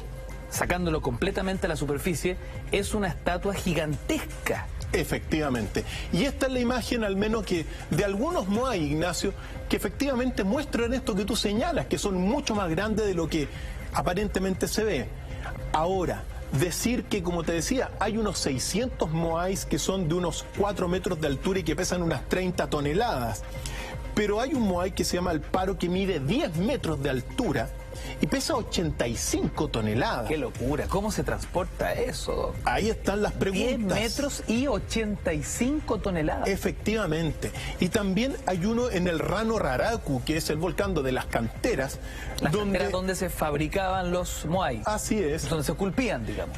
sacándolo completamente a la superficie, es una estatua gigantesca. Efectivamente. Y esta es la imagen, al menos que de algunos Moai, Ignacio, que efectivamente muestran esto que tú señalas, que son mucho más grandes de lo que aparentemente se ve. Ahora, decir que, como te decía, hay unos 600 Moais que son de unos 4 metros de altura y que pesan unas 30 toneladas. Pero hay un Moai que se llama el Paro que mide 10 metros de altura y pesa 85 toneladas. ¡Qué locura! ¿Cómo se transporta eso? Ahí están las preguntas. 10 metros y 85 toneladas. Efectivamente. Y también hay uno en el Rano Raraku, que es el volcán de las canteras. Donde se fabricaban los Moai. Así es. Donde se esculpían, digamos.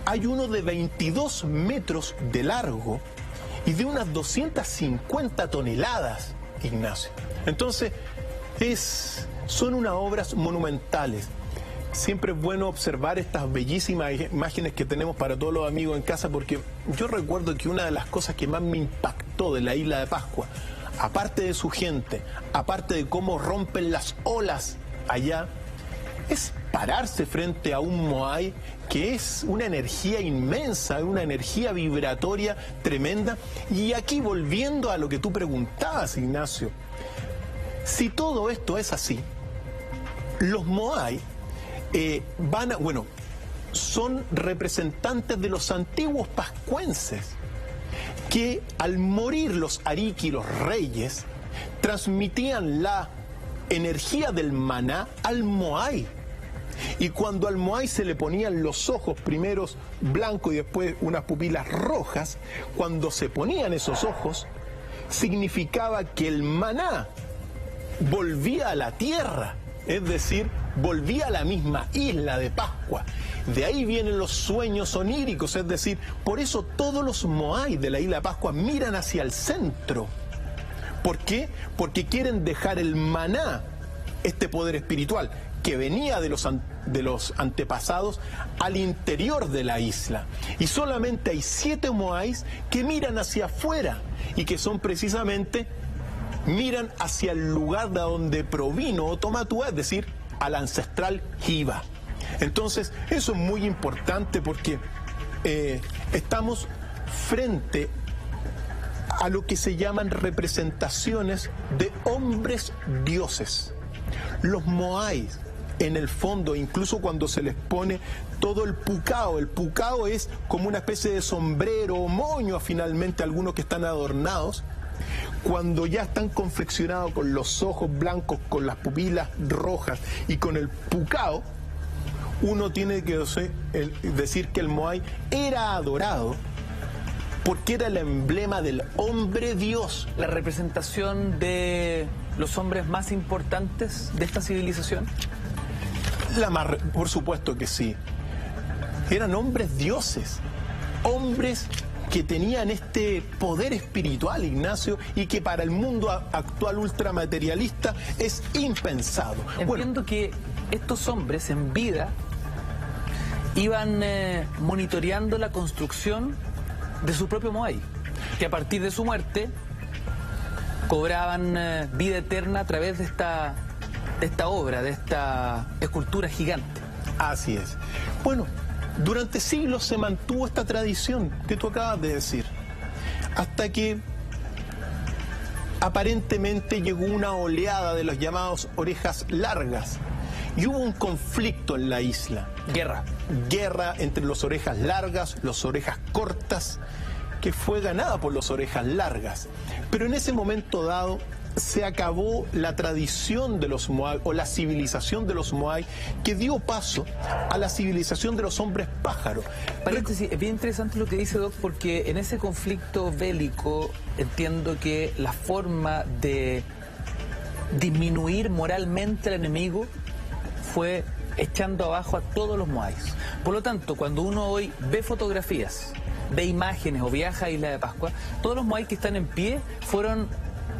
Hay uno de 22 metros de largo y de unas 250 toneladas, Ignacio. Entonces, son unas obras monumentales. Siempre es bueno observar estas bellísimas imágenes que tenemos para todos los amigos en casa, porque yo recuerdo que una de las cosas que más me impactó de la isla de Pascua, aparte de su gente, aparte de cómo rompen las olas allá, es pararse frente a un Moai que es una energía inmensa, una energía vibratoria tremenda. Y aquí, volviendo a lo que tú preguntabas, Ignacio, si todo esto es así, los Moai son representantes de los antiguos pascuenses que al morir los Ariki, los reyes, transmitían la energía del maná al Moai. Y cuando al Moai se le ponían los ojos primeros blancos y después unas pupilas rojas, cuando se ponían esos ojos, significaba que el maná volvía a la tierra, es decir, volvía a la misma isla de Pascua. De ahí vienen los sueños oníricos, es decir, por eso todos los Moai de la isla de Pascua miran hacia el centro. ¿Por qué? Porque quieren dejar el maná, este poder espiritual que venía de los antepasados, al interior de la isla. Y solamente hay 7 Moais que miran hacia afuera y que son precisamente, miran hacia el lugar de donde provino Otomatúa, es decir, al ancestral Jiva. Entonces, eso es muy importante porque estamos frente a lo que se llaman representaciones de hombres dioses. Los Moais, en el fondo, incluso cuando se les pone todo el pucao es como una especie de sombrero o moño, finalmente, algunos que están adornados. Cuando ya están confeccionados con los ojos blancos, con las pupilas rojas y con el pucao, uno tiene que decir que el Moai era adorado porque era el emblema del hombre Dios. ¿La representación de los hombres más importantes de esta civilización? Por supuesto que sí. Eran hombres dioses, hombres que tenían este poder espiritual, Ignacio, y que para el mundo actual ultramaterialista es impensado. Entiendo que estos hombres en vida iban monitoreando la construcción de su propio Moai, que a partir de su muerte cobraban vida eterna a través de esta obra, de esta escultura gigante. Así es. Bueno, durante siglos se mantuvo esta tradición que tú acabas de decir, hasta que aparentemente llegó una oleada de los llamados orejas largas y hubo un conflicto en la isla. Guerra entre los orejas largas, los orejas cortas, que fue ganada por los orejas largas. Pero en ese momento dado se acabó la tradición de los Moai o la civilización de los Moai, que dio paso a la civilización de los hombres pájaro. Paréntesis, es bien interesante lo que dice Doc, porque en ese conflicto bélico entiendo que la forma de disminuir moralmente al enemigo fue echando abajo a todos los Moais. Por lo tanto, cuando uno hoy ve fotografías, ve imágenes o viaja a Isla de Pascua, todos los Moai que están en pie fueron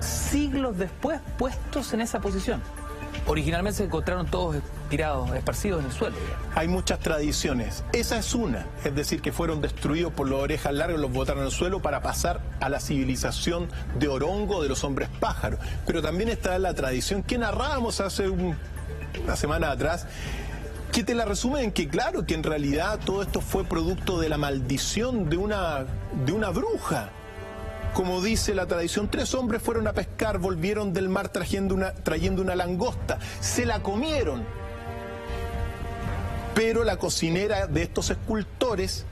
siglos después puestos en esa posición. Originalmente se encontraron todos tirados, esparcidos en el suelo. Hay muchas tradiciones. Esa es una, es decir, que fueron destruidos por las orejas largas, los botaron al suelo para pasar a la civilización de Orongo, de los hombres pájaros. Pero también está la tradición que narrábamos hace una semana atrás, que te la resumen que claro, que en realidad todo esto fue producto de la maldición de una bruja. Como dice la tradición, 3 hombres fueron a pescar, volvieron del mar trayendo una langosta, se la comieron. Pero la cocinera de estos escultores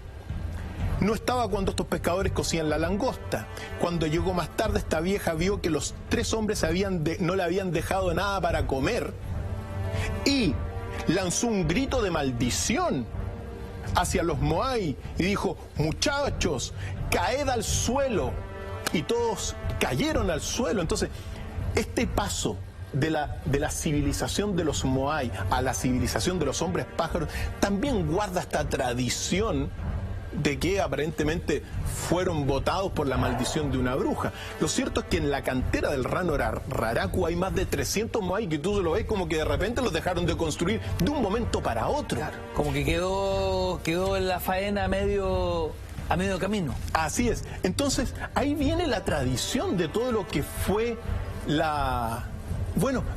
no estaba cuando estos pescadores cocían la langosta. Cuando llegó más tarde, esta vieja vio que los 3 hombres no le habían dejado nada para comer y lanzó un grito de maldición hacia los Moai y dijo: muchachos, caed al suelo. Y todos cayeron al suelo. Entonces, este paso de la civilización de los Moai a la civilización de los hombres pájaros también guarda esta tradición de que aparentemente fueron botados por la maldición de una bruja. Lo cierto es que en la cantera del Rano Raraku hay más de 300 Moai que tú lo ves como que de repente los dejaron de construir de un momento para otro. Claro, como que quedó en la faena a medio camino. Así es. Entonces, ahí viene la tradición de todo lo que fue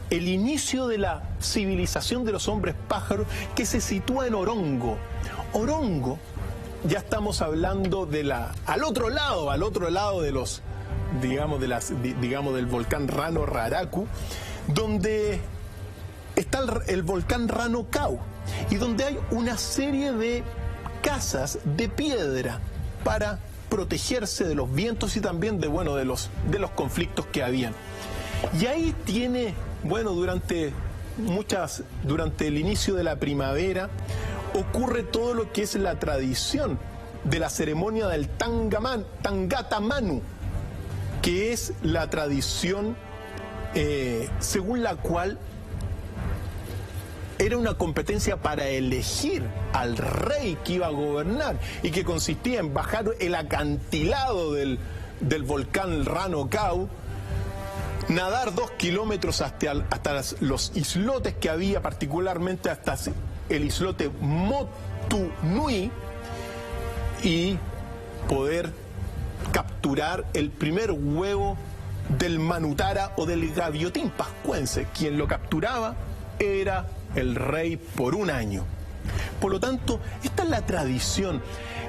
el inicio de la civilización de los hombres pájaros, que se sitúa en Orongo. Orongo, ya estamos hablando al otro lado de los, digamos del volcán Rano Raraku, donde está el volcán Rano Kau, y donde hay una serie de casas de piedra para protegerse de los vientos y también de los conflictos que habían. Y ahí tiene, durante el inicio de la primavera, ocurre todo lo que es la tradición de la ceremonia del Tangata Manu, que es la tradición según la cual era una competencia para elegir al rey que iba a gobernar y que consistía en bajar el acantilado del volcán Rano Kau, nadar 2 kilómetros hasta los islotes que había, particularmente hasta el islote Motu Nui, y poder capturar el primer huevo del manutara o del gaviotín pascuense. Quien lo capturaba era el rey por un año. Por lo tanto, esta es la tradición,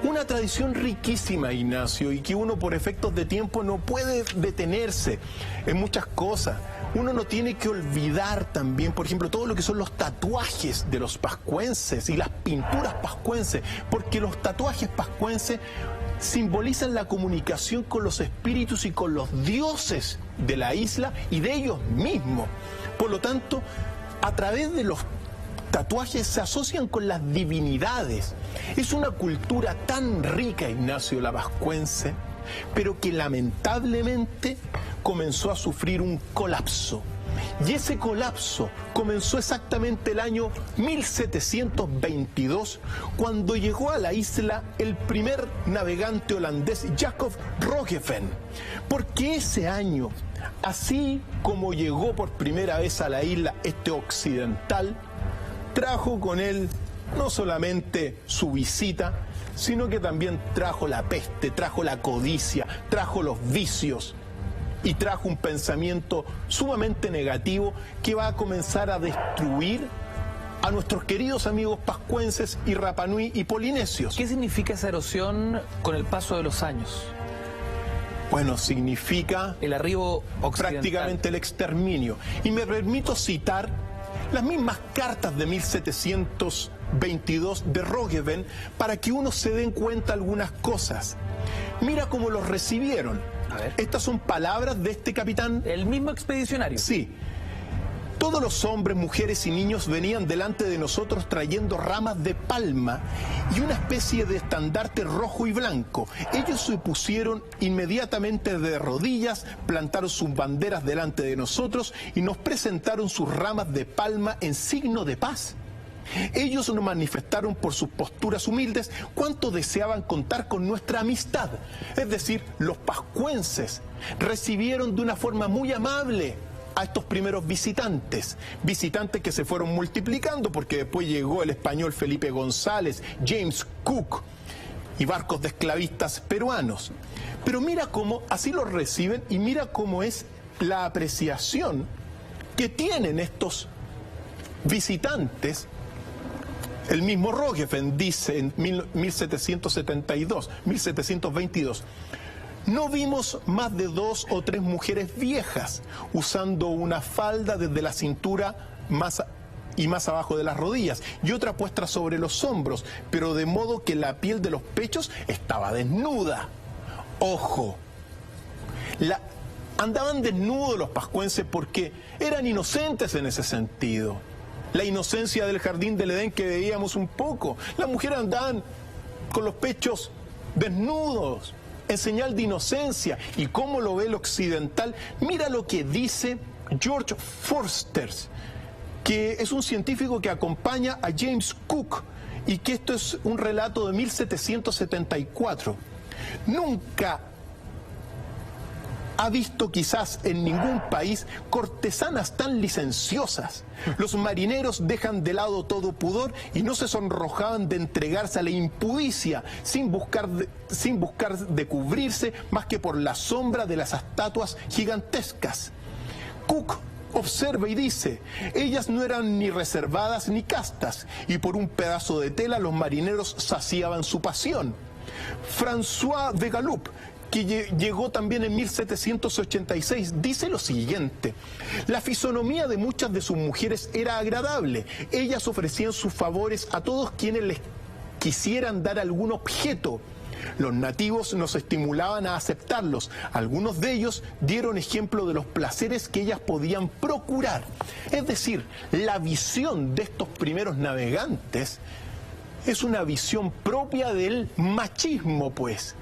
una tradición riquísima, Ignacio, y que uno por efectos de tiempo no puede detenerse en muchas cosas. Uno no tiene que olvidar también, por ejemplo, todo lo que son los tatuajes de los pascuenses y las pinturas pascuenses, porque los tatuajes pascuenses simbolizan la comunicación con los espíritus y con los dioses de la isla y de ellos mismos. Por lo tanto, a través de los tatuajes se asocian con las divinidades. Es una cultura tan rica, Ignacio, la vascuense, pero que lamentablemente comenzó a sufrir un colapso. Y ese colapso comenzó exactamente el año 1722, cuando llegó a la isla el primer navegante holandés, Jacob Roggeveen. Porque ese año, así como llegó por primera vez a la isla este occidental, trajo con él no solamente su visita, sino que también trajo la peste, trajo la codicia, trajo los vicios y trajo un pensamiento sumamente negativo que va a comenzar a destruir a nuestros queridos amigos pascuenses y Rapanui y polinesios. ¿Qué significa esa erosión con el paso de los años? Bueno, significa el arribo occidental, prácticamente el exterminio. Y me permito citar las mismas cartas de 1722 de Roggeveen para que uno se den cuenta algunas cosas. Mira cómo los recibieron. A ver. Estas son palabras de este capitán. ¿El mismo expedicionario? Sí. Todos los hombres, mujeres y niños venían delante de nosotros trayendo ramas de palma y una especie de estandarte rojo y blanco. Ellos se pusieron inmediatamente de rodillas, plantaron sus banderas delante de nosotros y nos presentaron sus ramas de palma en signo de paz. Ellos nos manifestaron por sus posturas humildes cuánto deseaban contar con nuestra amistad. Es decir, los pascuenses recibieron de una forma muy amable a estos primeros visitantes que se fueron multiplicando porque después llegó el español Felipe González, James Cook y barcos de esclavistas peruanos. Pero mira cómo así los reciben y mira cómo es la apreciación que tienen estos visitantes. El mismo Roggeveen dice en 1722, no vimos más de 2 o 3 mujeres viejas usando una falda desde la cintura más abajo de las rodillas y otra puesta sobre los hombros, pero de modo que la piel de los pechos estaba desnuda. Ojo, andaban desnudos los pascuenses porque eran inocentes en ese sentido. La inocencia del jardín del Edén que veíamos un poco. Las mujeres andaban con los pechos desnudos, en señal de inocencia. ¿Y cómo lo ve el occidental? Mira lo que dice George Forster, que es un científico que acompaña a James Cook, y que esto es un relato de 1774. Nunca ha visto quizás en ningún país cortesanas tan licenciosas. Los marineros dejan de lado todo pudor y no se sonrojaban de entregarse a la impudicia sin buscar de cubrirse más que por la sombra de las estatuas gigantescas. Cook observa y dice, ellas no eran ni reservadas ni castas, y por un pedazo de tela los marineros saciaban su pasión. François de Galoup, que llegó también en 1786, dice lo siguiente: la fisonomía de muchas de sus mujeres era agradable. Ellas ofrecían sus favores a todos quienes les quisieran dar algún objeto. Los nativos nos estimulaban a aceptarlos. Algunos de ellos dieron ejemplo de los placeres que ellas podían procurar. Es decir, la visión de estos primeros navegantes es una visión propia del machismo, pues.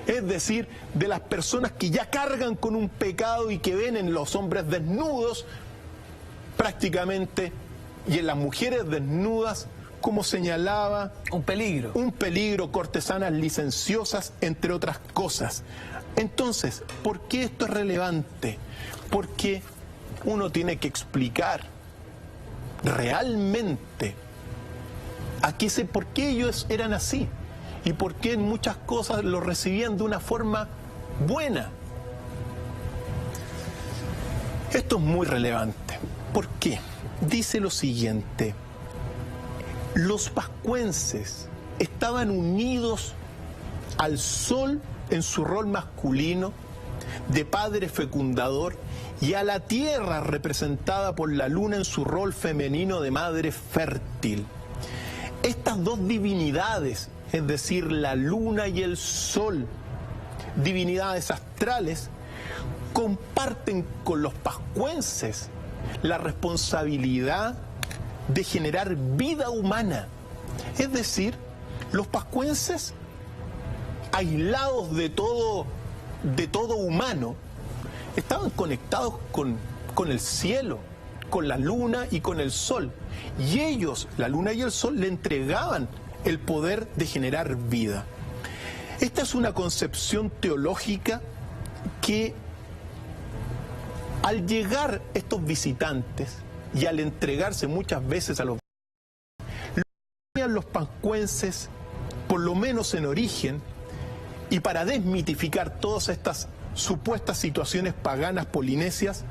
Es decir, de las personas que ya cargan con un pecado y que ven en los hombres desnudos prácticamente y en las mujeres desnudas, como señalaba, un peligro, cortesanas licenciosas, entre otras cosas. Entonces, ¿por qué esto es relevante? Porque uno tiene que explicar realmente por qué ellos eran así. Y por qué en muchas cosas lo recibían de una forma buena. Esto es muy relevante. ¿Por qué? Dice lo siguiente: los pascuenses estaban unidos al sol en su rol masculino de padre fecundador y a la tierra representada por la luna en su rol femenino de madre fértil. Estas dos divinidades, es decir, la luna y el sol, divinidades astrales, comparten con los pascuenses la responsabilidad de generar vida humana. Es decir, los pascuenses, aislados de todo humano, estaban conectados con el cielo, con la luna y con el sol. Y ellos, la luna y el sol, le entregaban el poder de generar vida. Esta es una concepción teológica que, al llegar estos visitantes y al entregarse muchas veces a los pascuenses, por lo menos en origen, y para desmitificar todas estas supuestas situaciones paganas polinesias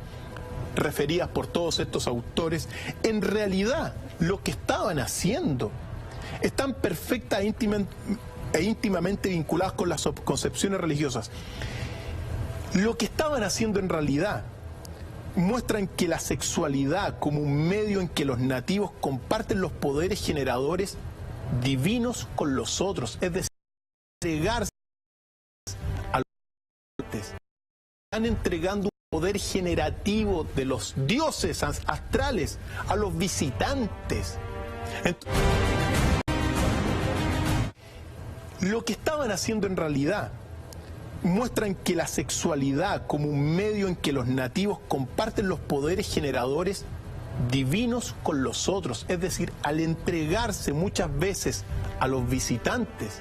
referidas por todos estos autores, en realidad lo que estaban haciendo están perfecta e íntimamente vinculadas con las concepciones religiosas. Lo que estaban haciendo en realidad muestran que la sexualidad como un medio en que los nativos comparten los poderes generadores divinos con los otros, es decir, entregarse a los dioses. Están entregando un poder generativo de los dioses astrales a los visitantes. Entonces, lo que estaban haciendo en realidad muestran que la sexualidad como un medio en que los nativos comparten los poderes generadores divinos con los otros, es decir, al entregarse muchas veces a los visitantes,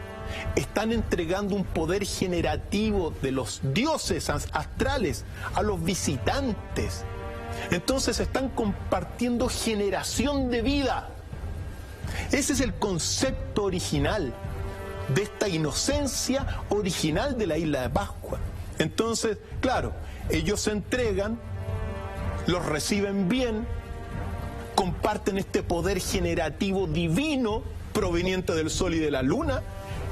están entregando un poder generativo de los dioses astrales a los visitantes. Entonces están compartiendo generación de vida. Ese es el concepto original de esta inocencia original de la isla de Pascua. Entonces, claro, ellos se entregan, los reciben bien, comparten este poder generativo divino proveniente del sol y de la luna,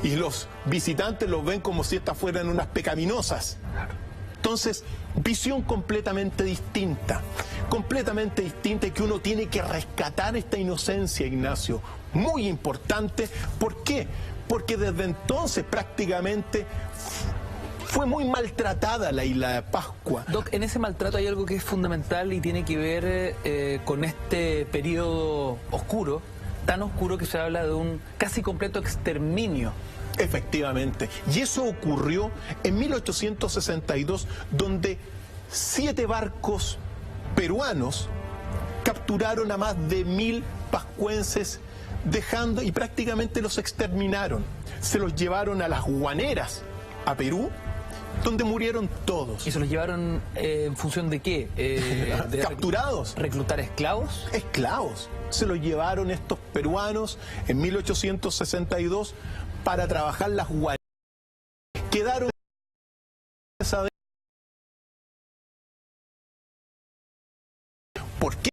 y los visitantes los ven como si estas fueran unas pecaminosas. Entonces, visión completamente distinta, y que uno tiene que rescatar esta inocencia, Ignacio, muy importante. ¿Por qué? Porque desde entonces prácticamente fue muy maltratada la isla de Pascua. Doc, en ese maltrato hay algo que es fundamental y tiene que ver con este periodo oscuro, tan oscuro que se habla de un casi completo exterminio. Efectivamente, y eso ocurrió en 1862, donde 7 barcos peruanos capturaron a más de 1000 pascuenses, dejando y prácticamente los exterminaron. Se los llevaron a las Guaneras, a Perú, donde murieron todos. ¿Y se los llevaron en función de qué? Capturados. ¿Reclutar esclavos? Esclavos. Se los llevaron estos peruanos en 1862 para trabajar las Guaneras. Quedaron ¿por qué?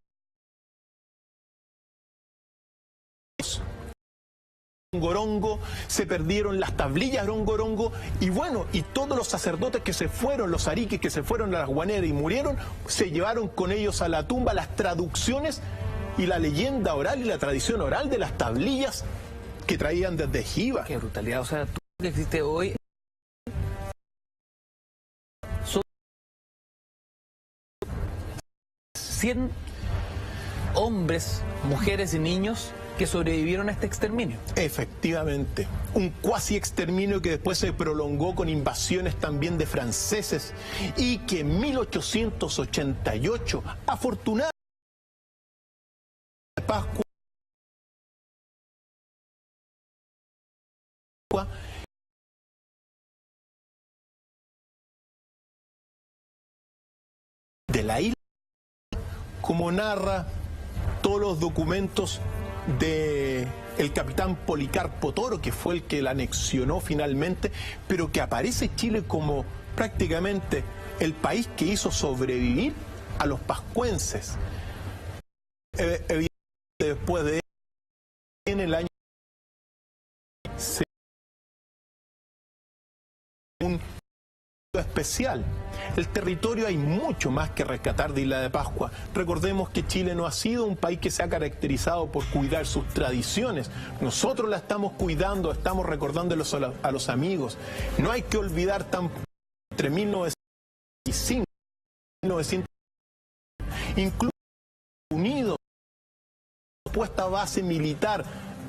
Rongorongo, se perdieron las tablillas Rongorongo, y bueno, y todos los sacerdotes que se fueron, los ariques que se fueron a las Guaneras y murieron, se llevaron con ellos a la tumba las traducciones y la leyenda oral y la tradición oral de las tablillas que traían desde Jiva. Qué brutalidad. O sea, todo lo que existe hoy son 100 hombres, mujeres y niños que sobrevivieron a este exterminio. Efectivamente, un cuasi exterminio que después se prolongó con invasiones también de franceses, y que en 1888, afortunadamente, Pascua de la isla, como narra todos los documentos de el capitán Policarpo Toro, que fue el que la anexionó finalmente, pero que aparece Chile como prácticamente el país que hizo sobrevivir a los pascuenses. Evidentemente, después de en el año un especial. El territorio, hay mucho más que rescatar de Isla de Pascua. Recordemos que Chile no ha sido un país que se ha caracterizado por cuidar sus tradiciones. Nosotros la estamos cuidando, estamos recordándolos a los amigos. No hay que olvidar tampoco entre 1905 y 1900, incluso Unidos, supuesta base militar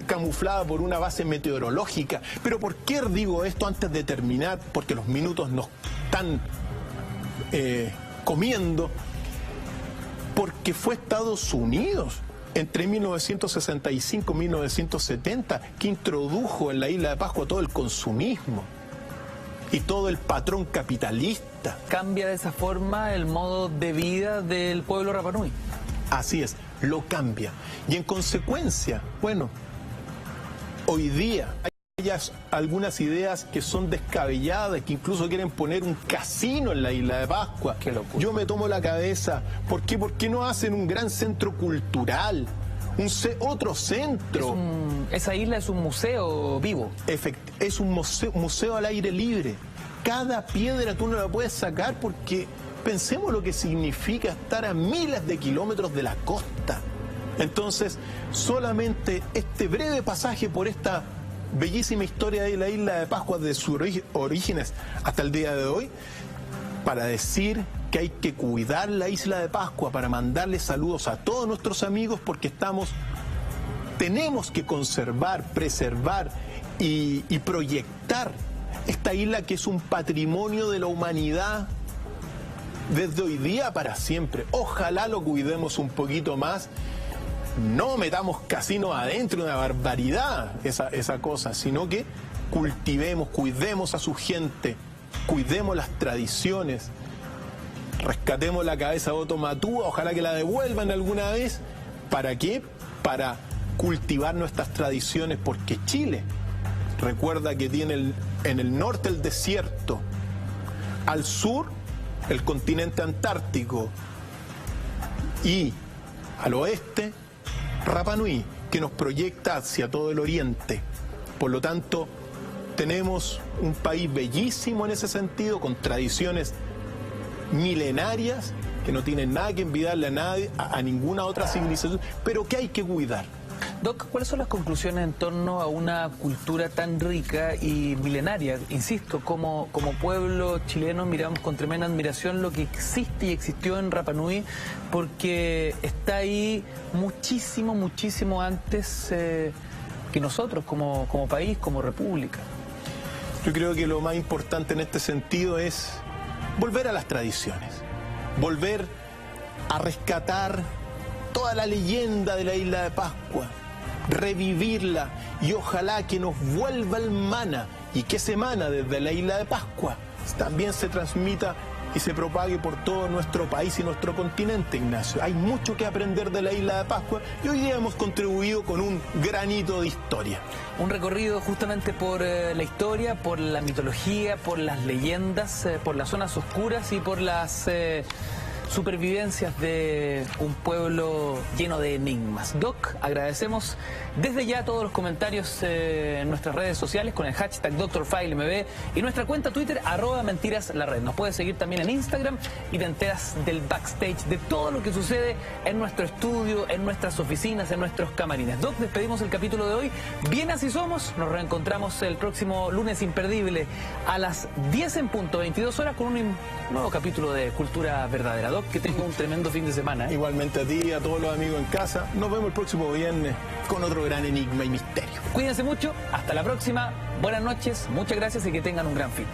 camuflada por una base meteorológica. Pero ¿por qué digo esto antes de terminar? Porque los minutos nos están comiendo. Porque fue Estados Unidos entre 1965 y 1970 que introdujo en la isla de Pascua todo el consumismo y todo el patrón capitalista. ¿Cambia de esa forma el modo de vida del pueblo Rapa Nui? Así es, lo cambia. Y en consecuencia, bueno, hoy día hay algunas ideas que son descabelladas, que incluso quieren poner un casino en la isla de Pascua. Qué locura. Yo me tomo la cabeza, ¿por qué no hacen un gran centro cultural? Otro centro. Esa isla es un museo vivo. Es un museo al aire libre. Cada piedra tú no la puedes sacar porque pensemos lo que significa estar a miles de kilómetros de la costa. Entonces, solamente este breve pasaje por esta bellísima historia de la isla de Pascua, de sus orígenes hasta el día de hoy, para decir que hay que cuidar la isla de Pascua, para mandarle saludos a todos nuestros amigos, porque tenemos que conservar, preservar y proyectar esta isla que es un patrimonio de la humanidad desde hoy día para siempre. Ojalá lo cuidemos un poquito más. No metamos casinos adentro, una barbaridad esa cosa, sino que cultivemos, cuidemos a su gente, cuidemos las tradiciones, rescatemos la cabeza de Otto Matúa, ojalá que la devuelvan alguna vez. ¿Para qué? Para cultivar nuestras tradiciones, porque Chile, recuerda que tiene en el norte el desierto, al sur el continente antártico y al oeste Rapa Nui, que nos proyecta hacia todo el oriente. Por lo tanto, tenemos un país bellísimo en ese sentido, con tradiciones milenarias que no tienen nada que envidiarle a nadie, a ninguna otra civilización, pero que hay que cuidar. Doc, ¿cuáles son las conclusiones en torno a una cultura tan rica y milenaria? Insisto, como pueblo chileno miramos con tremenda admiración lo que existe y existió en Rapa Nui, porque está ahí muchísimo antes que nosotros como país, como república. Yo creo que lo más importante en este sentido es volver a las tradiciones, volver a rescatar toda la leyenda de la isla de Pascua, revivirla, y ojalá que nos vuelva el mana, y que ese mana desde la isla de Pascua también se transmita y se propague por todo nuestro país y nuestro continente, Ignacio. Hay mucho que aprender de la isla de Pascua y hoy día hemos contribuido con un granito de historia. Un recorrido justamente por la historia, por la mitología, por las leyendas, por las zonas oscuras y por las supervivencias de un pueblo lleno de enigmas. Doc, agradecemos desde ya todos los comentarios en nuestras redes sociales con el hashtag DrFileMB y nuestra cuenta Twitter @mentiraslarred. Nos puedes seguir también en Instagram y te enteras del backstage, de todo lo que sucede en nuestro estudio, en nuestras oficinas, en nuestros camarines. Doc, despedimos el capítulo de hoy. Bien así somos. Nos reencontramos el próximo lunes imperdible a las 10 en punto, 22 horas, con un nuevo capítulo de Cultura Verdadera. Doc, que tenga un tremendo fin de semana. Igualmente a ti y a todos los amigos en casa. Nos vemos el próximo viernes con otro gran enigma y misterio. Cuídense mucho. Hasta la próxima. Buenas noches. Muchas gracias y que tengan un gran fin.